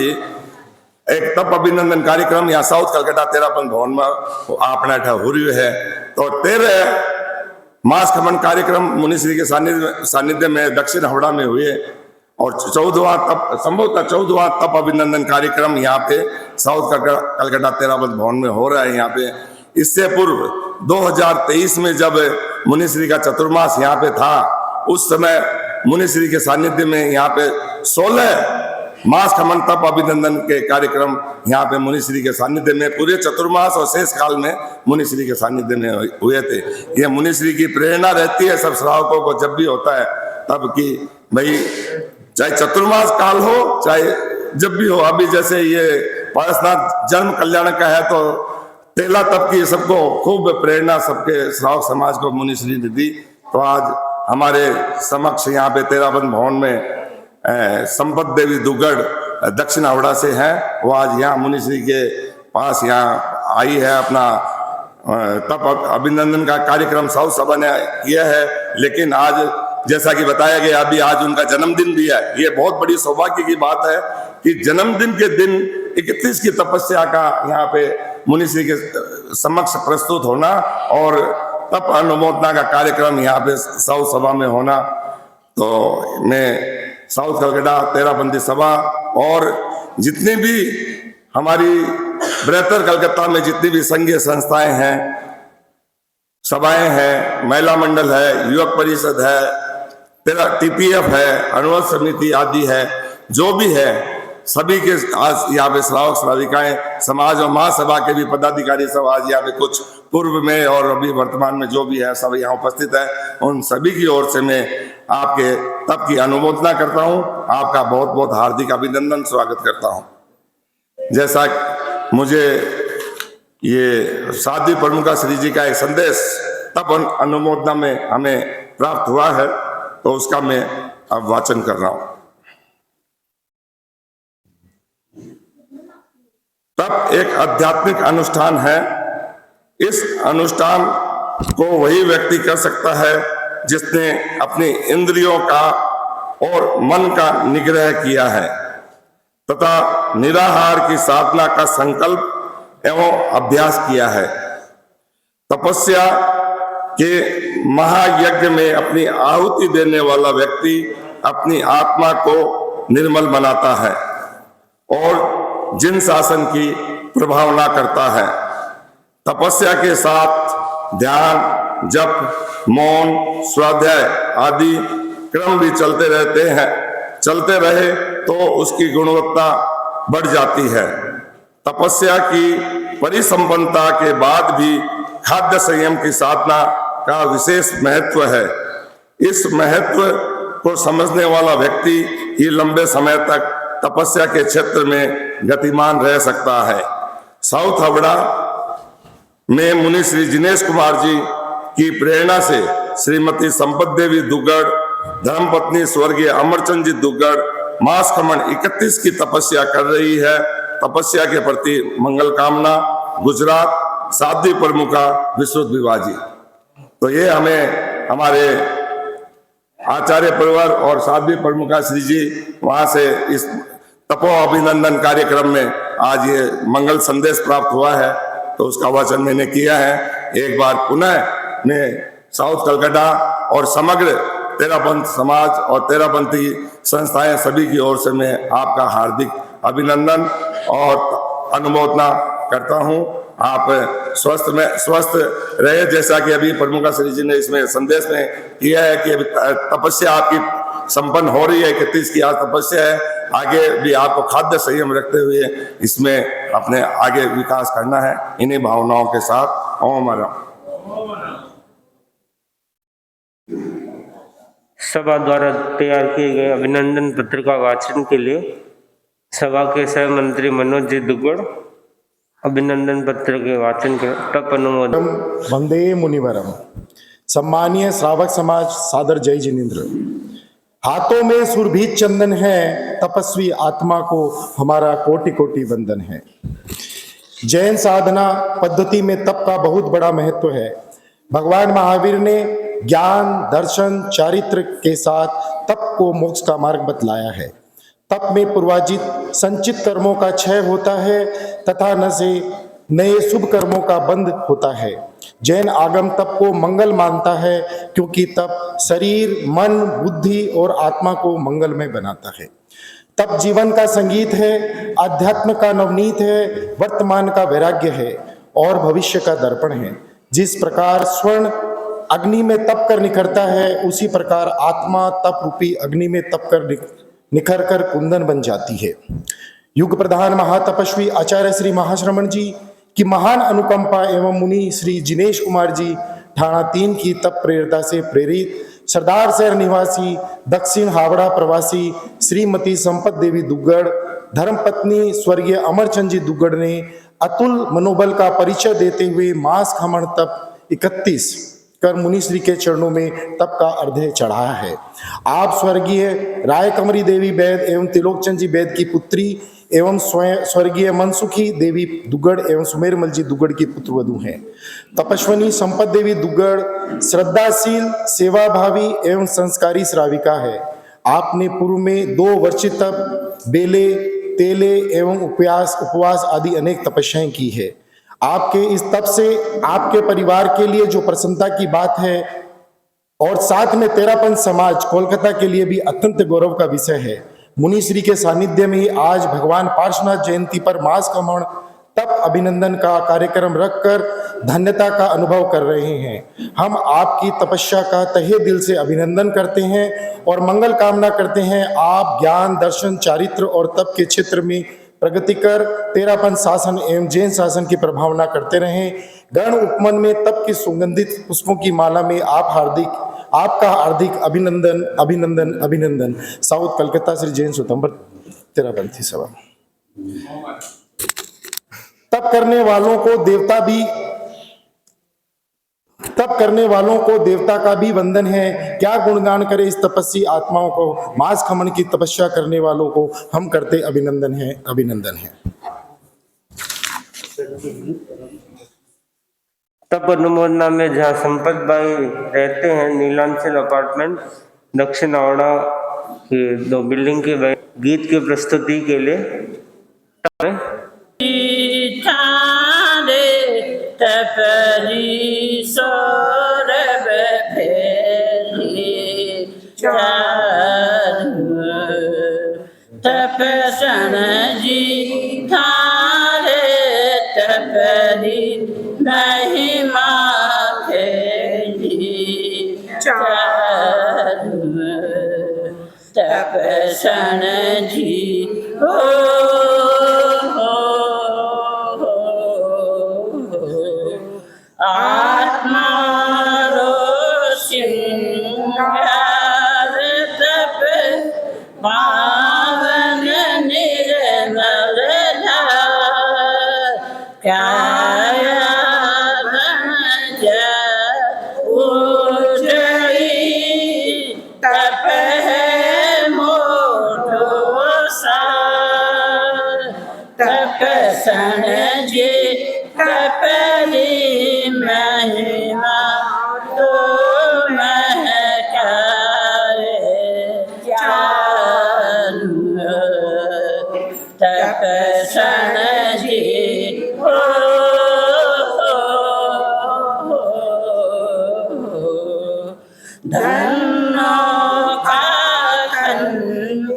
एक तप अभिनंदन कार्यक्रम यहाँ साउथ कलकत्ता तेरापन भवन में आपने हो रही है। तो 13 मास खमन कार्यक्रम मुनिश्री के सानिध्य में दक्षिण हावड़ा में हुए और 14वां तप संभवतः 14वां तप अभिनंदन कार्यक्रम यहाँ पे साउथ कलकत्ता तेरापन भवन में हो रहा है यहाँ पे। इससे पूर्व 2023 में जब मुनिश्री का चतुर्मास यहाँ पे था उस समय मुनिश्री के सानिध्य में यहाँ पे 16 मास खमन तप अभिनंदन के कार्यक्रम यहाँ पे मुनिश्री के सानिध्य में पूरे चतुर्मास और शेष काल में मुनिश्री के सानिध्य में हुए थे। ये मुनिश्री की प्रेरणा रहती है सब श्रावकों को जब भी होता है तब कि भाई चाहे चतुर्मास काल हो चाहे जब भी हो। अभी जैसे ये पारसनाथ जन्म कल्याण का है तो तेला तप की सबको खूब प्रेरणा सबके श्रावक समाज को मुनिश्री ने दी। तो आज हमारे समक्ष यहाँ पे तेरापन भवन में संपत देवी दुग्गड़ दक्षिण हावड़ा से हैं, वो आज यहाँ मुनिश्री के पास यहाँ आई है। अपना तप अभिनंदन का कार्यक्रम साउथ सभा ने किया है, लेकिन आज जैसा कि बताया गया अभी आज उनका जन्मदिन भी है। ये बहुत बड़ी सौभाग्य की बात है कि जन्मदिन के दिन 31 की तपस्या का यहाँ पे मुनिश्री के समक्ष प्रस्तुत होना और तप अनुमोदना का कार्यक्रम यहाँ पे साउथ सभा में होना। तो मैं साउथ कलकत्ता तेरापंथी सभा और जितनी भी हमारी बृहत्तर कलकत्ता में जितनी भी संघीय संस्थाएं हैं, सभाएं हैं, महिला मंडल है, युवक परिषद है, तेरा टीपीएफ है, अनुरोध समिति आदि है, जो भी है सभी के आज यहाँ पे श्रावक श्राविकाएं समाज और महासभा के भी पदाधिकारी सब आज यहाँ पे कुछ पूर्व में और अभी वर्तमान में जो भी है सब यहाँ उपस्थित है। उन सभी की ओर से मैं आपके तप की अनुमोदना करता हूँ, आपका बहुत बहुत हार्दिक अभिनंदन स्वागत करता हूँ। जैसा मुझे ये साध्वी प्रमुखा श्री जी का एक संदेश तप अनुमोदना में हमें प्राप्त हुआ है तो उसका मैं अब वाचन कर रहा हूँ। तप एक आध्यात्मिक अनुष्ठान है। इस अनुष्ठान को वही व्यक्ति कर सकता है जिसने अपनी इंद्रियों का और मन का निग्रह किया है तथा निराहार की साधना का संकल्प एवं अभ्यास किया है। तपस्या के महायज्ञ में अपनी आहुति देने वाला व्यक्ति अपनी आत्मा को निर्मल बनाता है और जिन शासन की प्रभावना करता है। तपस्या के साथ ध्यान, जप, मौन, स्वाध्याय आदि क्रम भी चलते रहते हैं। चलते रहे तो उसकी गुणवत्ता बढ़ जाती है। तपस्या की परिसंपन्नता के बाद भी खाद्य संयम की साधना का विशेष महत्व है। इस महत्व को समझने वाला व्यक्ति ही लंबे समय तक तपस्या के क्षेत्र में गतिमान रह सकता है। साउथ हावड़ा में मुनि श्री जिनेश कुमार जी की प्रेरणा से श्रीमती संपत देवी दुग्गड़, धर्मपत्नी स्वर्गीय अमरचंद जी दुग्गड़ मास खमन 31 की तपस्या कर रही है। तपस्या के प्रति मंगल कामना। गुजरात, साध्वी प्रमुखा विश्रुत विवाह जी। तो ये हमें हमारे आचार्य परिवार और साध्वी प्रमुखा श्री जी वहां से इस तपो अभिनंदन कार्यक्रम में आज ये मंगल संदेश प्राप्त हुआ है तो उसका वाचन मैंने किया है। एक बार पुनः मैं साउथ कलकत्ता और समग्र तेरापंथ समाज और तेरापंथी संस्थाएं सभी की ओर से मैं आपका हार्दिक अभिनंदन और अनुमोदना करता हूं। आप स्वस्थ रहे, जैसा कि अभी प्रमुखा श्री जी ने इसमें संदेश में किया है कि अभी तपस्या आपकी संपन्न हो रही है। 31 की आज तपस्या है। आगे भी आपको खाद्य संयम रखते हुए इसमें अपने आगे विकास करना है। इन्हीं भावनाओं के साथ ओम राम। सभा द्वारा तैयार किए गए अभिनंदन पत्र का वाचन के लिए सभा के सह मंत्री मनोज जी दुग्गड़ अभिनंदन पत्र के वाचन के तप अनुमोदन। वंदे मुनिवरम। सम्मानीय श्रावक समाज सादर जय जिनेन्द्र। हाथों में सुरभीत चंदन है, तपस्वी आत्मा को हमारा कोटि कोटि वंदन है। जैन साधना पद्धति में तप का बहुत बड़ा महत्व है। भगवान महावीर ने ज्ञान दर्शन चारित्र के साथ तप को मोक्ष का मार्ग बतलाया है। तप में पूर्वाजित संचित कर्मों का क्षय होता है तथा न से नए शुभ कर्मों का बंध होता है। जैन आगम तप को मंगल मानता है क्योंकि तप शरीर मन बुद्धि और आत्मा को मंगलमय बनाता है। तप जीवन का संगीत है, अध्यात्म का नवनीत है, वर्तमान का वैराग्य है और भविष्य का दर्पण है। जिस प्रकार स्वर्ण अग्नि में तप कर निखरता है उसी प्रकार आत्मा तप रूपी अग्नि में तप कर निखर कर कुंदन बन जाती है। युग प्रधान महातपस्वी आचार्य श्री महाश्रमण जी की महान अनुकंपा एवं मुनि श्री जिनेश कुमार जी ठाणा 3 की तप प्रेरता से प्रेरित सरदार शहर निवासी दक्षिण हावड़ा प्रवासी श्रीमती संपत देवी दुग्गड़ धर्मपत्नी स्वर्गीय अमरचंद जी दुग्गड़ ने अतुल मनोबल का परिचय देते हुए मास खमण तप 31 कर मुनिश्री के चरणों में तप का अर्घ्य चढ़ाया है। आप स्वर्गीय राय कमरी देवी वैद एवं त्रिलोकचंद जी वैद की पुत्री एवं स्वर्गीय मनसुखी देवी दुग्गड़ एवं सुमेरमल जी दुग्गड़ की पुत्रवधू हैं। तपस्विनी संपत देवी दुग्गड़ श्रद्धाशील सेवाभावी एवं संस्कारी श्राविका है। आपने पूर्व में 2 वर्ष तक बेले तेले एवं उपवास आदि अनेक तपस्याएं की है। आपके इस तप से आपके परिवार के लिए जो प्रसन्नता की बात है और साथ में तेरापन समाज कोलकाता के लिए भी अत्यंत गौरव का विषय है। मुनिश्री के सानिध्य में ही आज भगवान पार्श्वनाथ जयंती पर मास खमण तप अभिनंदन का कार्यक्रम रखकर धन्यता का अनुभव कर रहे हैं। हम आपकी तपस्या का तहे दिल से अभिनंदन करते हैं और मंगल कामना करते हैं। आप ज्ञान दर्शन चारित्र और तप के क्षेत्र में प्रगति कर तेरापन शासन एवं जैन शासन की प्रभावना करते रहें। गण उपमन में तप की सुगंधित पुष्पों की माला में आपका हार्दिक अभिनंदन अभिनंदन अभिनंदन। साउथ कलकत्ता श्री जैन स्वतंत्र तेरापंथी सभा। तप करने वालों को देवता का भी वंदन है। क्या गुणगान करे इस तपस्वी आत्माओं को। मास खमन की तपस्या करने वालों को हम करते अभिनंदन है अभिनंदन है। तप अनुमोदना में जहाँ संपत भाई रहते हैं नीलांचल अपार्टमेंट दक्षिण हावड़ा की 2 बिल्डिंग के गीत की प्रस्तुति के लिए तपरी सौरभ फेरी तपसन जी थारे तपरी महिमा फेरी तपसन जी आत्मा रो सिंगार तप पावन निर्मल काया उजई तप है मोटो सार तपसन जे तपरी महिमा तो महकारे चालू तपसन जी धन्नो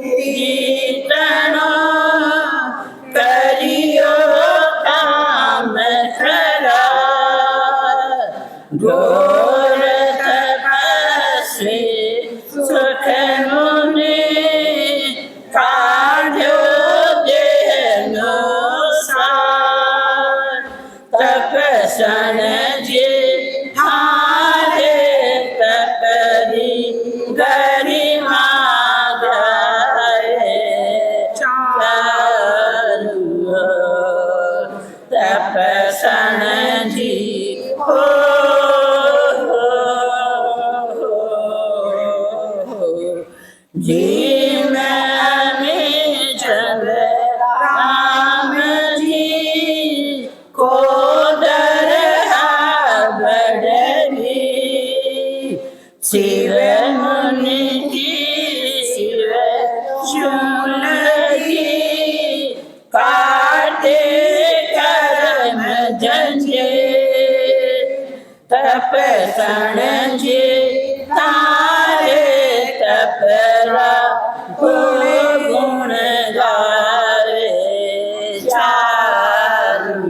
कीर्तनो करियो काम करा घोर तपस्वी सुख मुनि काढ़ो देनो सार तपसन जी थारे तपरी गरिमा गाए चालू तपसन जी जी में चल राम जी को दरहा बड़री मुनि की शिव शूल की काटे कर्म जंजे तप सण जी तारे तपरा गुण गावे चारु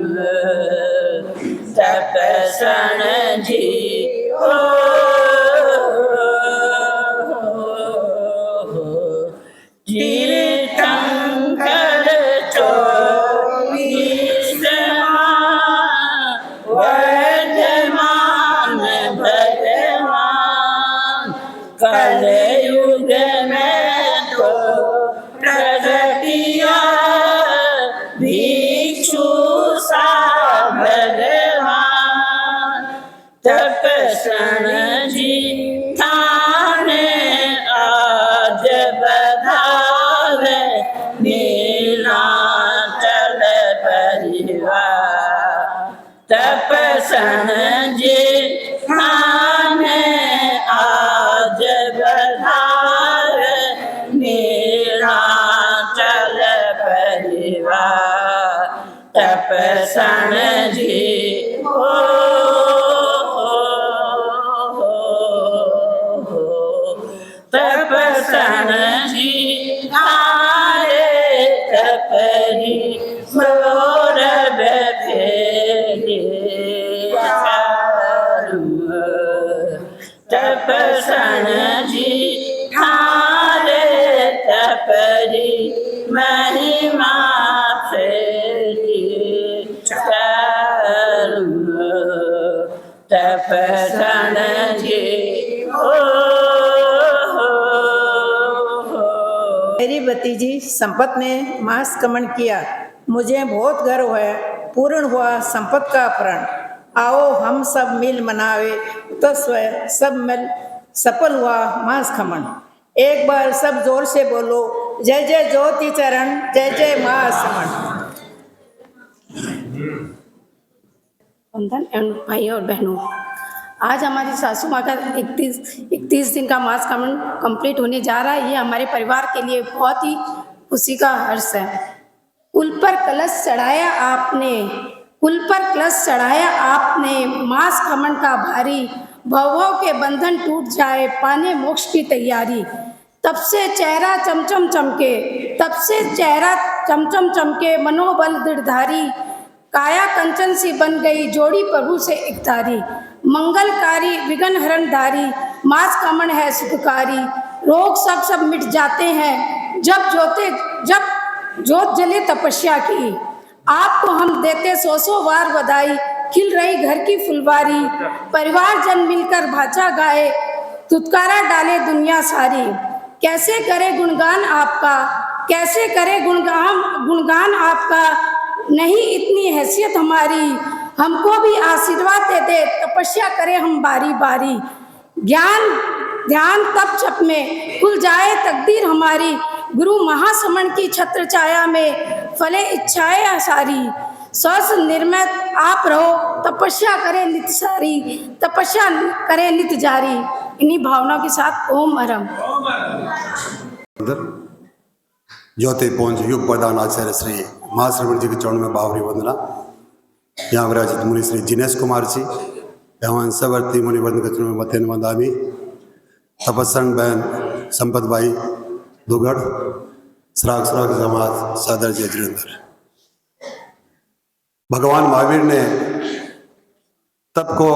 तप सण जी तीर्थंकर 24 वर्धमान भगवान कलयुग में तो प्रगटिया भिक्षु सा भगवान तप सण जी थाने आज बधावे नीलाचल परिवार तप सण जी थाने आज बधावे नीलाचल परिवार तप सण जी तप सण जी आरे तपरी मोर बेफेरे तप सण जी आरे तपरी महिमा फेरी तप सण जी मेरी भतीजी संपत ने महास्कमन किया। मुझे बहुत गर्व है। पूर्ण हुआ संपत का प्रण। आओ हम सब मिल मनावे तो स्वयं सब मिल सफल हुआ महास्कमन। एक बार सब जोर से बोलो, जय जय ज्योति चरण, जय जय महास्कमन। बंधन एवं भाई और बहनों, आज हमारी सासू माँ का 31 दिन का महास्कमन कंप्लीट होने जा रहा है। ये हमारे परिवार के लिए बहुत ही खुशी का हर्ष है। कुल पर कलश चढ़ाया आपने, कुल पर कलश चढ़ाया आपने, महास्कमन का भारी, भवों के बंधन टूट जाए, पाने मोक्ष की तैयारी। तब से चेहरा चमचम चमके, तब से चेहरा चमचम चमके, मनोबल दृढ़धारी, काया कंचन सी बन गई, जोड़ी प्रभु से एकतारी। मंगलकारी विघ्न हरणधारी, महास्कमन है सुखकारी, रोग सब मिट जाते हैं जब जोत जले तपस्या की। आपको हम देते 100 बार बधाई, खिल रही घर की फुलवारी, परिवार जन मिलकर भाषा गाए, तुतकारा डाले दुनिया सारी। कैसे करे गुणगान आपका, कैसे करे गुणगान आपका, नहीं इतनी हैसियत हमारी, हमको भी आशीर्वाद दे दे, तपस्या करें हम बारी बारी। ज्ञान ध्यान तप छप में खुल जाए तकदीर हमारी, गुरु महासमन की छत्र छाया में फले इच्छाएं सारी। स्वस्थ निर्मित आप रहो, तपस्या करें नित सारी, तपस्या करें नित जारी। इन्हीं भावनाओं के साथ ओम अरम। ज्योति पुंज युग प्रधान आचार्य श्री महाश्रवण जी के चरणों में भावरी वंदना। यहाँ विराजित मुनि श्री जिनेश कुमार जी एवं सवर्ती मुनि वंद के चरणों में मथेन वंदामी। तपस्सन बहन संपत भाई दुगढ़, श्राग समाज सादर जय जिनेन्द्र। भगवान महावीर ने तप को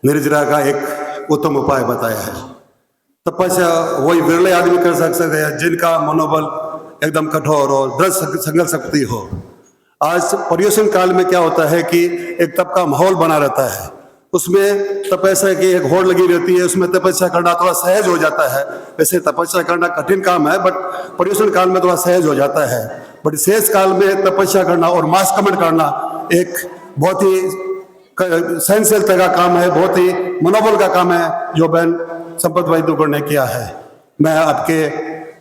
निर्जरा का एक उत्तम उपाय बताया है। तपस्या वही विरले आदमी कर सकते हैं जिनका मनोबल एकदम कठोर और दृढ़ संकल्प शक्ति हो। आज पर्यूषण काल में क्या होता है कि एक तप का माहौल बना रहता है, उसमें तपस्या की एक होड़ लगी रहती है, उसमें तपस्या करना थोड़ा सहज हो जाता है। वैसे तपस्या करना कठिन काम है, बट पर्यूषण काल में थोड़ा सहज हो जाता है। बट शेष काल में तपस्या करना और महास्कमन करना एक बहुत ही सहनशीलता का काम है, बहुत ही मनोबल का काम है, जो बहन संपत भाई दुगड़ ने किया है। मैं आपके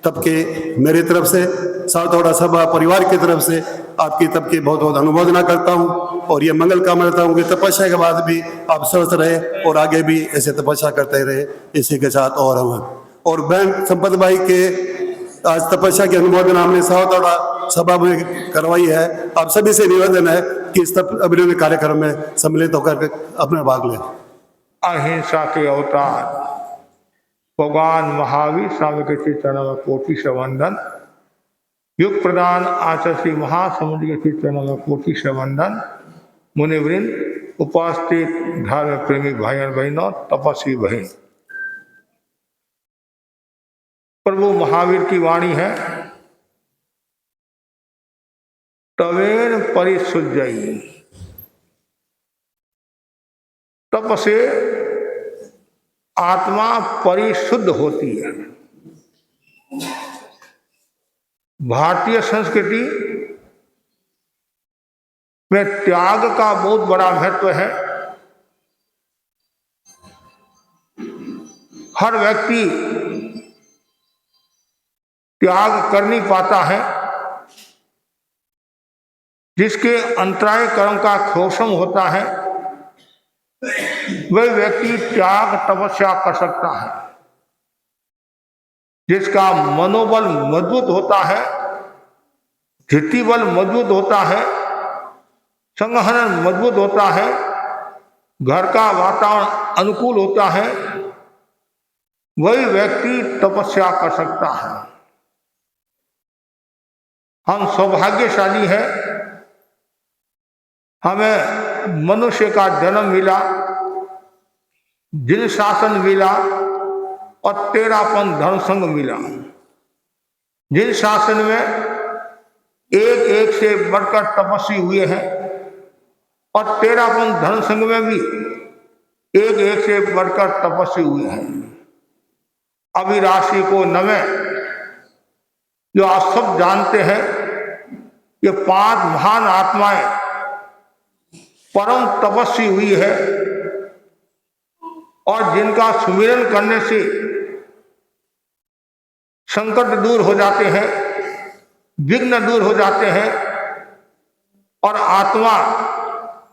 तब के मेरी तरफ से सावतोड़ा सभा परिवार की तरफ से आपकी तब की बहुत बहुत अनुमोदना करता हूँ और ये मंगल कामना करता हूँ कि तपस्या के बाद भी आप स्वस्थ रहे और आगे भी ऐसे तपस्या करते रहे। इसी के साथ और बहन संपत भाई के आज तपस्या की अनुमोदना हमने सावतोड़ा सभा में करवाई है। आप सभी से निवेदन है कि इस अभिनंदन कार्यक्रम में सम्मिलित होकर अपना भाग लें। अहिंसा के अवतार भगवान महावीर स्वामी के श्री चरणों में कोटि से वंदन। युग प्रदान आचार्य श्री महासमुद्र के श्री चरणों में कोटि से वंदन। मुनिवृंद, उपस्थित धर्म प्रेमी भाई बहनों, तपस्वी बहन, प्रभु महावीर की वाणी है, तवेन परिशुद्धि, तप से आत्मा परिशुद्ध होती है। भारतीय संस्कृति में त्याग का बहुत बड़ा महत्व है। हर व्यक्ति त्याग कर नहीं पाता है। जिसके अंतराय कर्म का शोषण होता है वह व्यक्ति त्याग तपस्या कर सकता है। जिसका मनोबल मजबूत होता है, धृति बल मजबूत होता है, संगठन मजबूत होता है, घर का वातावरण अनुकूल होता है, वही व्यक्ति तपस्या कर सकता है। हम सौभाग्यशाली हैं, हमें मनुष्य का जन्म मिला, जिन शासन मिला और 13पन धर्म संघ मिला। जिन शासन में एक एक से बढ़कर तपस्वी हुए हैं और 13पन धर्म संघ में भी एक एक से बढ़कर तपस्वी हुए हैं। अभिलाषी को नमः, जो आप सब जानते हैं, ये 5 महान आत्माएं परम तपस्वी हुई है और जिनका सुमिरन करने से संकट दूर हो जाते हैं, विघ्न दूर हो जाते हैं और आत्मा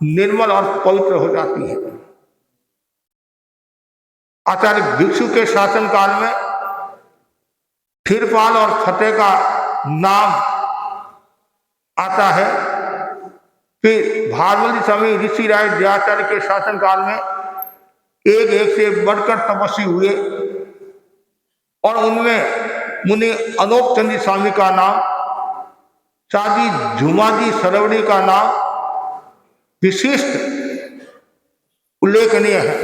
निर्मल और पवित्र हो जाती है। आचार्य भिक्षु के शासनकाल में क्षीरपाल और फतेह का नाम आता है। फिर भारमली स्वामी ऋषि राय दयाचार्य के शासनकाल में एक एक से बढ़कर तपस्वी हुए और उनमें मुनि अनोप चंदी स्वामी का नाम, साधी झुमाजी सरवड़ी का नाम विशिष्ट उल्लेखनीय है।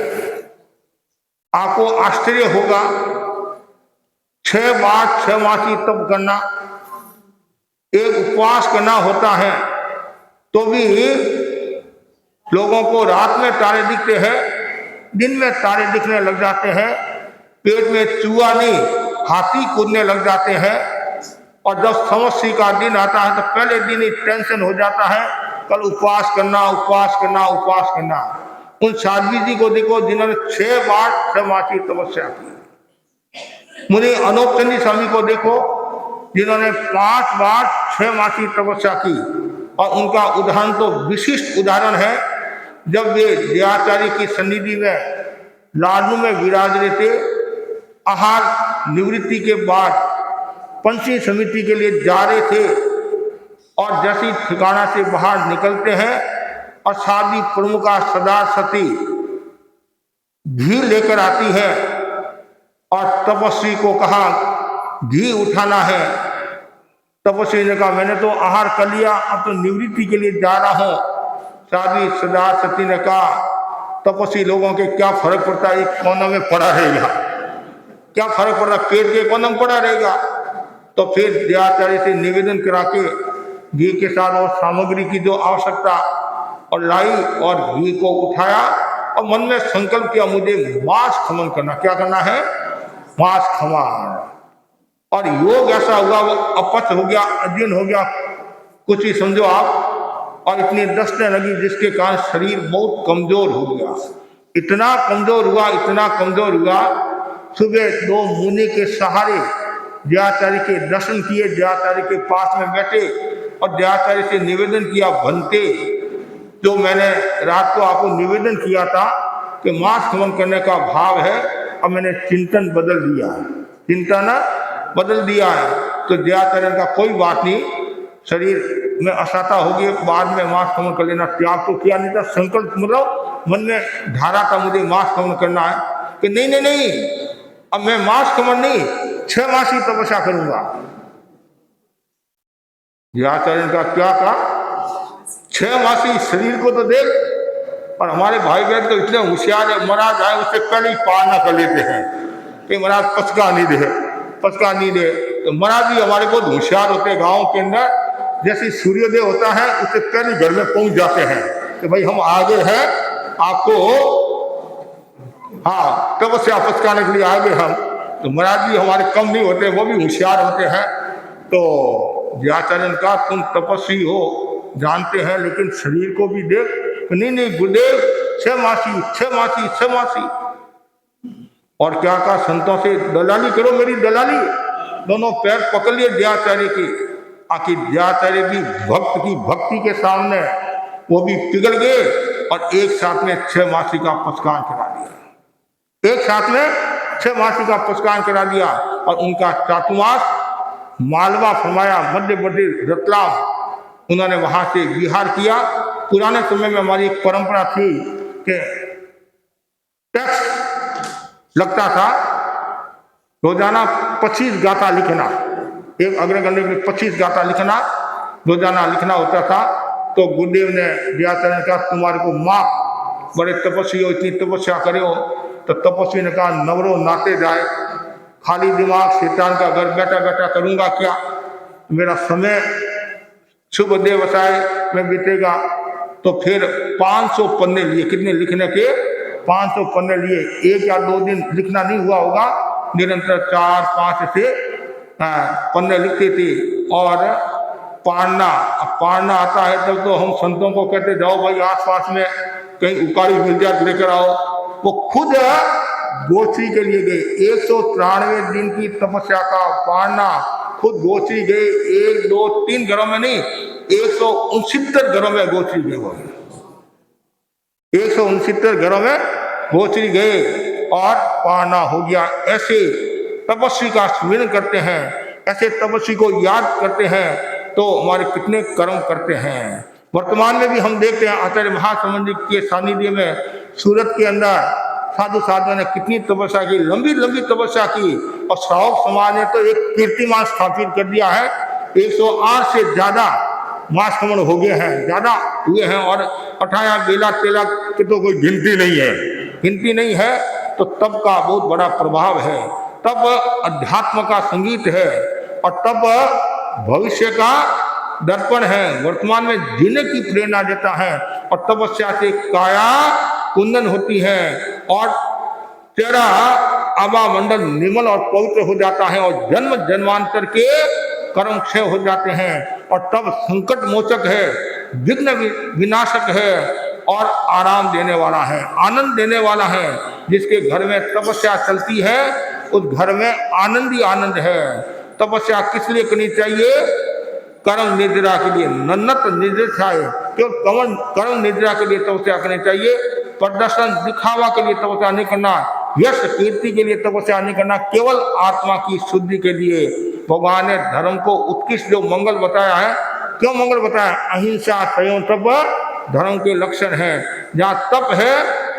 आपको आश्चर्य होगा, 6 बार 6 मासी तप करना, एक उपवास करना होता है, तो भी लोगों को रात में तारे दिखते हैं, दिन में तारे दिखने लग जाते हैं, पेट में चूहा नहीं हाथी कूदने लग जाते हैं। और जब समस्या का दिन आता है तो पहले दिन ही टेंशन हो जाता है, कल उपवास करना, उपवास करना, उपवास करना। उन साध्वी जी को देखो जिन्होंने 6 बार 6 मासी तपस्या की। मुनि अनोप चंदी स्वामी को देखो जिन्होंने 5 बार 6 मासी तपस्या की और उनका उदाहरण तो विशिष्ट उदाहरण है। जब वे दयाचार्य की सन्निधि में लाडू में विराज रहे थे, आहार निवृत्ति के बाद पंचमी समिति के लिए जा रहे थे और जैसी ठिकाना से बाहर निकलते हैं और शादी प्रमुखा सदा सती घी लेकर आती है और तपस्वी को कहा घी उठाना है। तपस्वी ने कहा मैंने तो आहार कर लिया, अब तो निवृत्ति के लिए जा रहा हूं। शादी सदा सती ने कहा तपस्वी लोगों के क्या फर्क पड़ता है, एक कोने में पड़ा रहेगा, क्या फर्क पड़ता, पेट के कोने में पड़ा रहेगा। तो फिर दयाचार्य से निवेदन करा के घी के साथ और सामग्री की जो आवश्यकता और लाई और घी को उठाया और मन में संकल्प किया मुझे मांस खमन करना। क्या करना है? मांस खमन। और योग ऐसा हुआ, वो अपच हो गया, अजीर्ण हो गया, कुछ ही समझो आप। और इतनी दस्तने लगी जिसके कारण शरीर बहुत कमजोर हो गया। इतना कमजोर हुआ, इतना कमजोर हुआ, सुबह 2 मुनि के सहारे जयाचार्य के दर्शन किए, जयाचार्य के पास में बैठे और जयाचार्य से निवेदन किया, बनते जो मैंने रात को आपको निवेदन किया था कि मास खमन करने का भाव है, अब मैंने चिंतन बदल दिया है, चिंतन बदल दिया है। तो जयाचार्य का कोई बात नहीं, शरीर में असाता होगी, बाद में मास खमन कर लेना। त्याग तो किया नहीं था, संकल्प मतलब मन में धारा था मुझे मास खमन करना है, कि नहीं नहीं नहीं, अब मैं मास खमन नहीं 6 मास की तपस्या करूंगा। जयाचार्य का क्या कहा, 6 मासी शरीर को तो देख। और हमारे भाई बहन तो इतने होशियार है, महाराज आए उससे पहले ही पार न कर लेते हैं कि महाराज पचका नहीं दे, पचका नहीं दे। तो महाराज भी हमारे बहुत होशियार होते हैं, गाँव के अंदर जैसे सूर्योदय होता है उससे पहले घर में पहुंच जाते हैं कि भाई हम आगे हैं, आपको हाँ तपस्या पचकाने के लिए आगे हम। तो महाराज भी हमारे कम नहीं होते, वो भी होशियार होते हैं। तो जयाचार्य का तुम तपस्वी हो जानते हैं, लेकिन शरीर को भी देख। नहीं नहीं गुरुदेव 6 मासी 6 मासी 6 मासी। और क्या कहा, संतों से दलाली करो, मेरी दलाली। दोनों पैर पकड़ लिए जयाचार्य की। आखिर जयाचार्य भी भक्त की भक्ति के सामने वो भी पिघल गए और एक साथ में 6 मासी का पचकान करा दिया, एक साथ में 6 मासी का पचकान करा दिया। और उनका चातुर्मास मालवा फरमाया, मध्य प्रदेश रतलाम, उन्होंने वहां से विहार किया। पुराने समय में हमारी एक परंपरा थी कि टैक्स लगता था, रोजाना 25 गाथा लिखना, एक अग्रगण्य में 25 गाथा लिखना, रोजाना लिखना होता था। तो गुरुदेव ने जयाचार्य का तुम्हारे को माँ बड़े तपस्वी हो, इतनी तपस्या करे हो। तो तपस्वी ने कहा नवरो नाते जाए, खाली दिमाग शैतान का घर बैठा बैठा करूंगा क्या, मेरा समय शुभ देवसाय में बीतेगा। तो फिर 500 पन्ने लिए, कितने लिखने के 500 पन्ने लिए। 1 या 2 दिन लिखना नहीं हुआ होगा, निरंतर 4-5 से पन्ने लिखते थे। और पढ़ना आता है तब तो हम संतों को कहते जाओ भाई आसपास में कहीं उकारी मिल जाए लेकर आओ। वो खुद गोत्री के लिए गए, 193 दिन की तपस्या का पारना, खुद गोत्री गए। 1, 2, 3 घरों में नहीं, 169 घरों में गोत्री गए। वो 169 घरों में गोत्री गए और पारना हो गया। ऐसे तपस्वी का स्मरण करते हैं, ऐसे तपस्वी को याद करते हैं तो हमारे कितने कर्म करते हैं। वर्तमान में भी हम देखते हैं आचार्य महासमंद जी के सानिध्य में सूरत के अंदर साधु साधु ने कितनी तपस्या की, लंबी लंबी तपस्या की। और श्रावक समाज ने तो एक कीर्तिमान स्थापित कर दिया है, 108 से ज्यादा मास खमन हो गए हैं, ज्यादा हुए हैं। और 58 बेला तेला की तो कोई गिनती नहीं है, गिनती नहीं है। तो तब का बहुत बड़ा प्रभाव है, तब अध्यात्म का संगीत है और तब भविष्य का दर्पण है, वर्तमान में जीने की प्रेरणा देता है। और तपस्या से काया कुंदन होती है और तेरा आभा मंडल निर्मल और पवित्र हो जाता है और जन्म जन्मांतर के कर्म क्षय हो जाते हैं। और तब संकट मोचक है, विघ्न विनाशक है और आराम देने वाला है, आनंद देने वाला है। जिसके घर में तपस्या चलती है उस घर में आनंद ही आनंद है। तपस्या किस लिए करनी चाहिए? कर्म निद्रा के लिए, नन्नत निद्रा है, केवल कर्म निद्रा के लिए तपस्या करनी चाहिए। प्रदर्शन दिखावा के लिए तपस्या नहीं करना, यश कीर्ति के लिए तपस्या नहीं करना, केवल आत्मा की शुद्धि के लिए। भगवान ने धर्म को उत्कृष्ट जो मंगल बताया है, क्यों मंगल बताया? अहिंसा संयम तप धर्म के लक्षण है। जहाँ तप है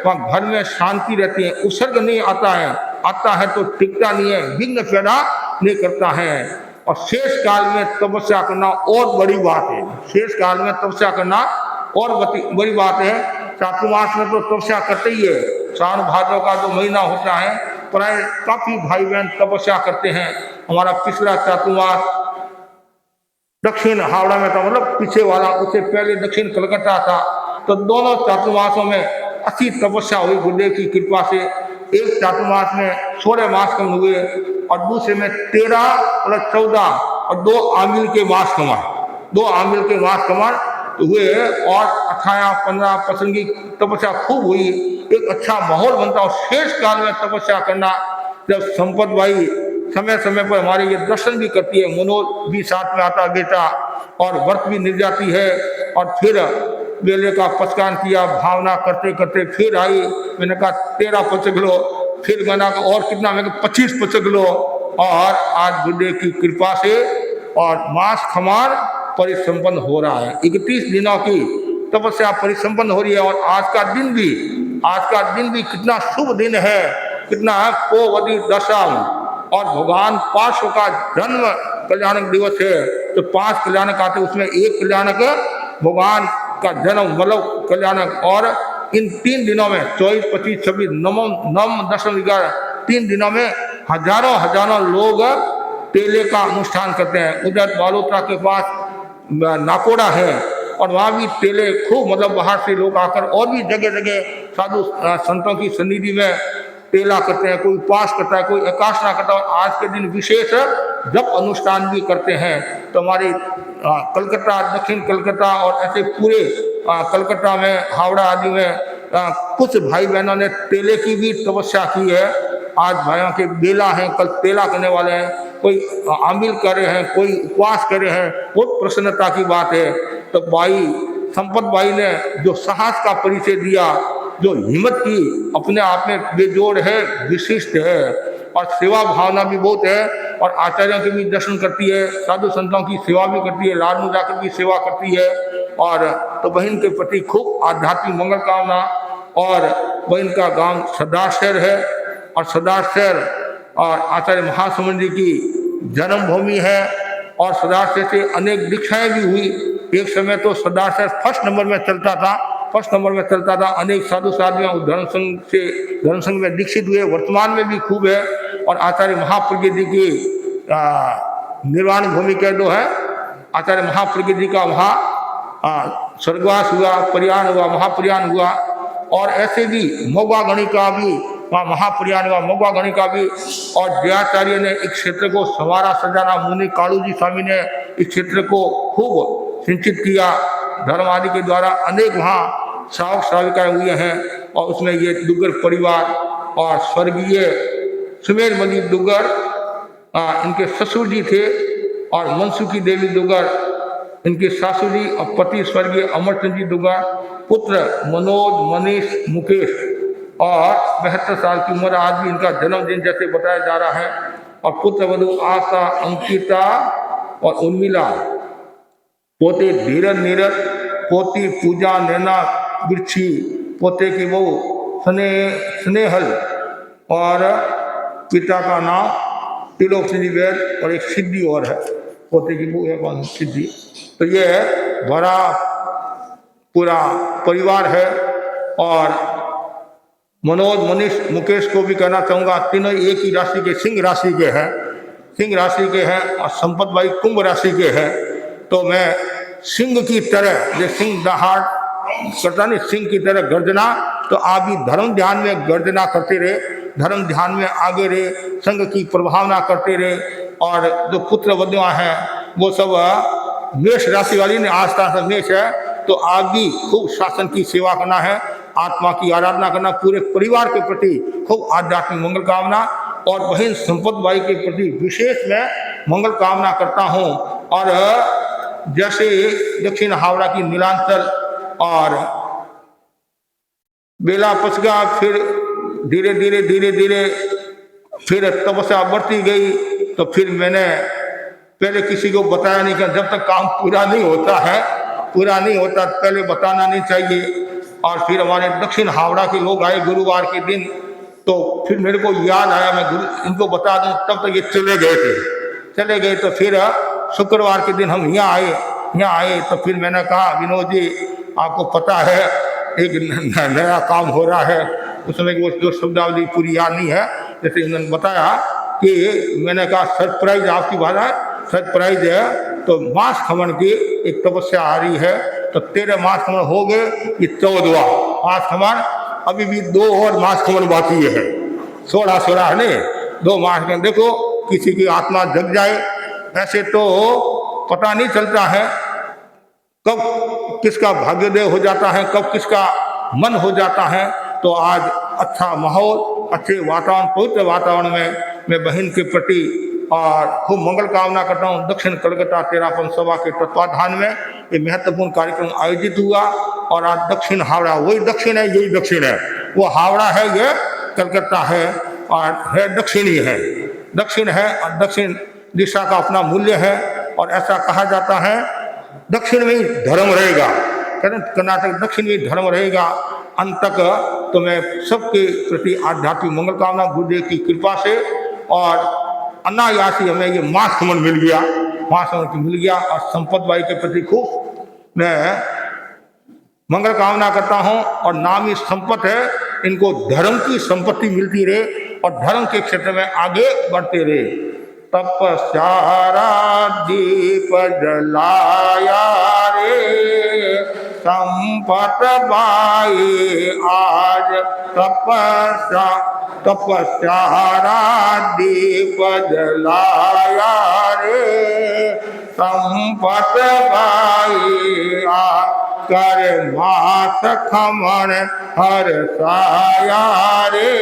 वहाँ घर में शांति रहती है, उत्सर्ग नहीं आता है, आता है तो टिकता नहीं है, विघ्न पैदा नहीं करता है। और शेष काल में तपस्या करना और बड़ी बात है, शेष काल में तपस्या करना और बड़ी बात है। चातुर्मास में तो तपस्या करते ही है, श्रावण भाद्र का जो महीना होता है प्राय काफी भाई बहन तपस्या करते हैं। हमारा पिछला चातुर्मास दक्षिण हावड़ा में था, मतलब पीछे वाला, उससे पहले दक्षिण कलकत्ता था। तो दोनों चातुर्मासों में अच्छी तपस्या हुई गुरुदेव की कृपा से। एक चातुर्मास में 16 मास कम हुए और दूसरे में 13 प्लस 14 और 2 आमिल के मास कमा, 2 आमिल के मास कमा हुए और 18-15% की तपस्या खूब हुई। एक अच्छा माहौल बनता और शेष काल में तपस्या करना। जब संपत भाई समय समय पर हमारे ये दर्शन भी करती है, मनोज भी साथ में आता बेटा, और व्रत भी निभ जाती है। और फिर बेले का पचकान किया, भावना करते करते फिर आई। मैंने कहा 13 पचक लो, फिर मैंने कहा और कितना, मैंने कहा 25 पचक लो। और आज बुद्धे की कृपा से और मास खमार परिसंपन्न हो रहा है। 31 दिनों की तपस्या परिसंपन्न हो रही है। और आज का दिन भी कितना शुभ दिन है, कितना कोवदी दशम, और भगवान पार्श्व का जन्म कल्याणक दिवस है। तो 5 कल्याणक आते, उसमें एक कल्याणक भगवान का जन्म मतलब कल्याणक। और इन 3 दिनों में 24, 25, 26, नवम, दशम, 11 3 दिनों में हजारों लोग तेले का अनुष्ठान करते हैं। उधर बालोतरा के पास नाकोड़ा है, और वहाँ भी तेले खूब, मतलब बाहर से लोग आकर, और भी जगह जगह साधु संतों की सन्निधि में तेला करते हैं। कोई उपवास करता है, कोई एकादशा करता है। और आज के दिन विशेष जप अनुष्ठान भी करते हैं। तो हमारे कलकत्ता, दक्षिण कलकत्ता और ऐसे पूरे कलकत्ता में, हावड़ा आदि में कुछ भाई बहनों ने तेले की भी तपस्या की है। आज भाइयों के बेला हैं, कल तेला करने वाले हैं, कोई आमिल कर रहे हैं, कोई उपवास कर रहे हैं। बहुत प्रसन्नता की बात है। तो भाई संपत भाई ने जो साहस का परिचय दिया, जो हिम्मत की, अपने आप में बेजोड़ है, विशिष्ट है। और सेवा भावना भी बहुत है, और आचार्यों के भी दर्शन करती है, साधु संतों की सेवा भी करती है, लाल में जाकर भी सेवा करती है। और तो बहन के प्रति खूब आध्यात्मिक मंगल कामना। और बहन का गांव सदाशहर है, और सदाशहर और आचार्य महासमुंद जी की जन्मभूमि है। और सदाशहर से अनेक दीक्षाएं भी हुई। एक समय तो सदाशहर फर्स्ट नंबर में चलता था। अनेक साधु साधुओं धर्म संघ में दीक्षित हुए, वर्तमान में भी खूब है। और आचार्य महाप्रज्ञ जी की निर्वाण भूमि कह दो है, आचार्य महाप्रज्ञ जी का वहाँ स्वर्गवास हुआ, प्रयाण हुआ, महाप्रयाण हुआ। और ऐसे भी मोगा गणी का भी वहाँ महाप्रयाण हुआ, मोगा गणी का भी। और जयाचार्य ने इस क्षेत्र को संवारा सजाना, मुनि कालू जी स्वामी ने इस क्षेत्र को खूब सिंचित किया धर्म आदि के द्वारा। अनेक वहाँ श्रावक श्राविकाएँ हुए हैं। और उसमें ये दुग्गर परिवार और स्वर्गीय सुमेर मणि दुग्गर, इनके ससुर जी थे, और मनसुखी देवी दुग्गर इनके सासू जी, और पति स्वर्गीय अमरचंद जी दुग्गर, पुत्र मनोज, मनीष, मुकेश, और 72 साल की उम्र आज भी इनका जन्मदिन जैसे बताया जा रहा है। और पुत्र वधु आशा, अंकिता और उर्मिला, पोते धीरज नीरज, पोती पूजा नैना बिरछी, पोते की बहू स्नेहल, और पिता का नाम त्रिलोकचंदी वैद, और एक सिद्धि और है, पोते की बहू है कौन, सिद्धि। तो ये बड़ा पूरा परिवार है। और मनोज, मनीष, मुकेश को भी कहना चाहूँगा, तीनों एक ही राशि के, सिंह राशि के हैं। और संपत भाई कुंभ राशि के हैं। तो मैं सिंह की तरह, जो सिंह दहाड़ करता नहीं, सिंह की तरह गर्जना, तो आप भी धर्म ध्यान में गर्जना करते रहे, धर्म ध्यान में आगे रहे, संघ की प्रभावना करते रहे। और जो पुत्र वधुआ हैं वो सब मेष राशि वाली ने, आस्था से मेष है, तो आप भी खूब शासन की सेवा करना है, आत्मा की आराधना करना, पूरे परिवार के प्रति खूब आध्यात्मिक मंगल कामना। और बहन संपत बाई के प्रति विशेष मैं मंगल कामना करता हूँ। और जैसे दक्षिण हावड़ा की नीलांचल और बेला पचगा, फिर धीरे धीरे फिर तपस्या बढ़ती गई। तो फिर मैंने पहले किसी को बताया नहीं कि जब तक काम पूरा नहीं होता पहले बताना नहीं चाहिए। और फिर हमारे दक्षिण हावड़ा के लोग आए गुरुवार के दिन, तो फिर मेरे को याद आया मैं इनको बता दूं, तब तक ये चले गए। तो फिर शुक्रवार के दिन हम यहाँ आए। तो फिर मैंने कहा, विनोद जी आपको पता है एक नया काम हो रहा है, उस समय वो जो शब्दावली पूरी याद नहीं है। जैसे उन्होंने बताया कि मैंने कहा सरप्राइज, आपकी बात है सरप्राइज है। तो मास खमन की एक तपस्या आ रही है। तो 13 मास खमन हो गए, ये 14वां मास खमन, अभी भी 2 और मास खमन बाकी है। 16 है नहीं, 2 मास खमन। देखो किसी की आत्मा जग जाए, ऐसे तो पता नहीं चलता है कब किसका भाग्योदय हो जाता है, कब किसका मन हो जाता है। तो आज अच्छा माहौल, अच्छे वातावरण, पवित्र वातावरण में मैं बहन के प्रति और खूब मंगल कामना करता हूँ। दक्षिण कलकत्ता तेरापन सभा के तत्वाधान में ये महत्वपूर्ण कार्यक्रम आयोजित हुआ और आज दक्षिण हावड़ा, वही दक्षिण है, यही दक्षिण है, वो हावड़ा है, ये कलकत्ता है और है दक्षिणी है, दक्षिण है और दक्षिण दिशा का अपना मूल्य है। और ऐसा कहा जाता है दक्षिण में ही धर्म रहेगा, कर्नाटक दक्षिण में ही धर्म रहेगा अंत तक। तो मैं सबके प्रति आध्यात्मिक मंगल कामना, गुरुदेव की कृपा से और अनायासी हमें ये महासमन मिल गया, महासमन मिल गया। और संपत भाई के प्रति खूब मैं मंगल कामना करता हूँ और नाम ही संपत है, इनको धर्म की संपत्ति मिलती रहे और धर्म के क्षेत्र में आगे बढ़ते रहे। तपस्यारा दीप जलाया रे संपत बाई आज तपस्यारा दीप जलाया रे संपत बाई आज कर मास खमन हर साया रे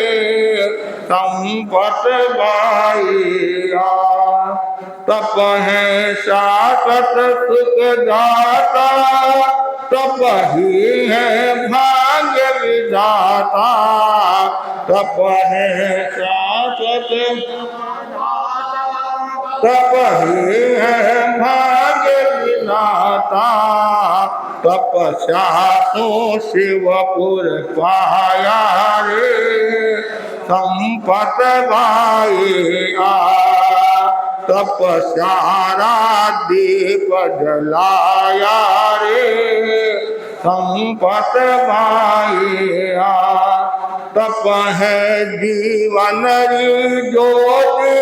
संपत बाइया। तप है शाश्वत सुख दाता, तप ही है भाग्य विधाता, तप है शाश्वत, तप ही है भाग्य विधाता, तपस्या तो शिवपुर पाया रे संपत बाइया। तपस्यारा दीप जलाया रे संपत बाइया। तप है जीवन री ज्योति,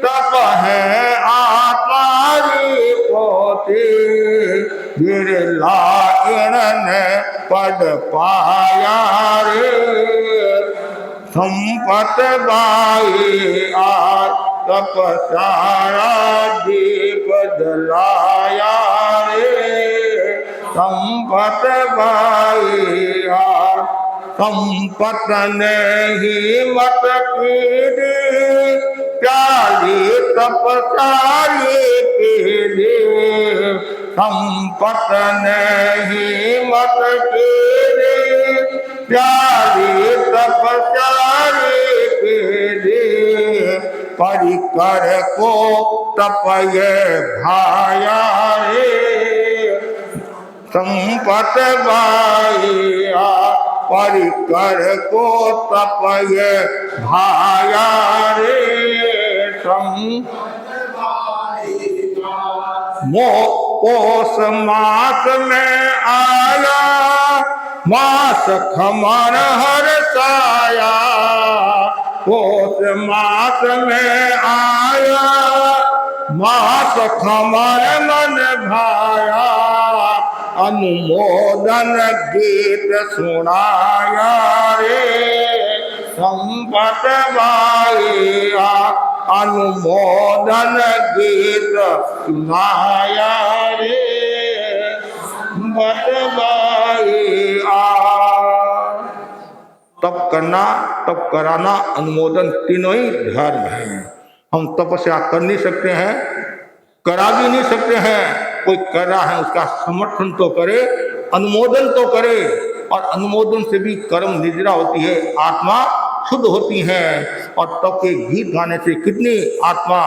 तप है आत्मा री पोती, बिरला ने पद पाया रे संपत बाइया। तपस्यारा दीप जलाया रे संपत बाइया। संपत ने ही मत कीरी, प्याली तपसारी पीली, संपत ने ही मत कीरी, प्याली तपसारी पीली, परिकर को तपये भाया रे संपत बाइया। परिकर को तपये भाया रे संपत बाइया। पोष मास में आया, मास खमन हर साया, पोष मास में आया, मास खमन मन भाया, अनुमोदन गीत सुनाया रे संपत बाइया। अनुमोदन गीत सुनाया रे संपत बाइया। तप करना, तप कराना, अनुमोदन, तीनों ही धर्म है। हम तपस्या कर नहीं सकते हैं, करा भी नहीं सकते हैं। कोई कर रहा है उसका समर्थन तो करे, अनुमोदन तो करे। और अनुमोदन से भी कर्म निद्रा होती है, आत्मा शुद्ध होती है। और तप के गीत गाने से कितनी आत्मा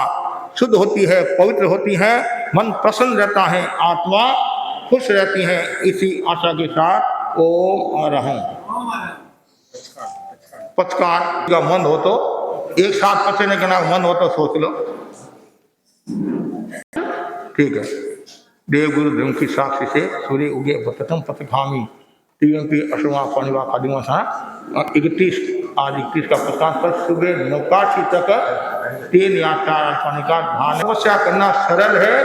शुद्ध होती है, पवित्र होती है, मन प्रसन्न रहता है, आत्मा खुश रहती है। इसी आशा के साथ ओम अरहं। पचकार का मन हो तो एक साथ पचने का मन हो तो सोच लो, ठीक है। देव गुरु धर्म की साक्षी से सूर्य उगे प्रथम पथगामी टीएमपी अशोमा पानिवा खादिमा सा 31 आज 31 का प्रकाश पर सुबह 9 तक 3 या 4 पानी का ध्यान। तपस्या करना सरल है।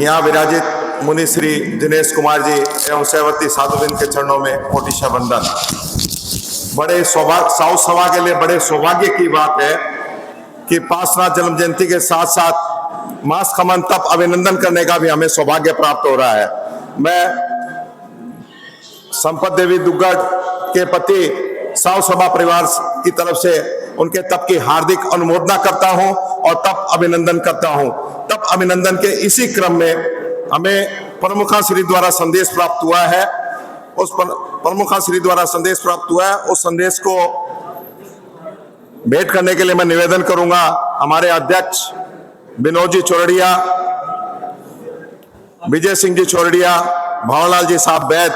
यहाँ विराजित मुनि श्री दिनेश कुमार जी एवं सेवती साधुविन के चरणों में कोटिशा वंदन। बड़े सभा के लिए बड़े सौभाग्य की बात है कि पार्श्वनाथ जन्म जयंती के साथ साथ मास खमन तप अभिनंदन करने का भी हमें सौभाग्य प्राप्त हो रहा है। मैं संपत देवी दुग्गड़ के पति साव सभा परिवार की तरफ से उनके तप की हार्दिक अनुमोदना करता हूं और तप अभिनंदन करता हूं। तप अभिनंदन के इसी क्रम में हमें प्रमुखा श्री द्वारा संदेश प्राप्त हुआ है। उस प्रमुखा श्री द्वारा संदेश प्राप्त हुआ है, उस संदेश को भेंट करने के लिए मैं निवेदन करूंगा हमारे अध्यक्ष विनोद जी चौरड़िया, विजय सिंह जी चौरड़िया, भावलाल जी साहब वैद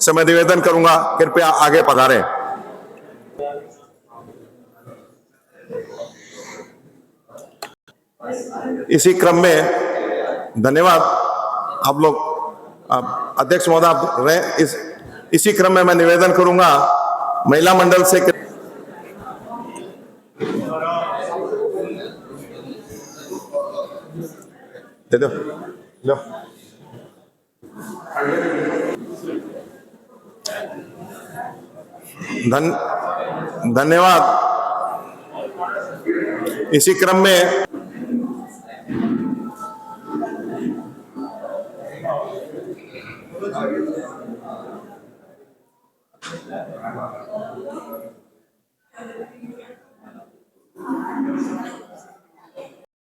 से मैं निवेदन करूंगा कृपया आगे पधारें। इसी क्रम में धन्यवाद आप लोग अध्यक्ष महोदय आप रहे। इसी क्रम में मैं निवेदन करूंगा महिला मंडल से दे दो लो। धन्यवाद। इसी क्रम में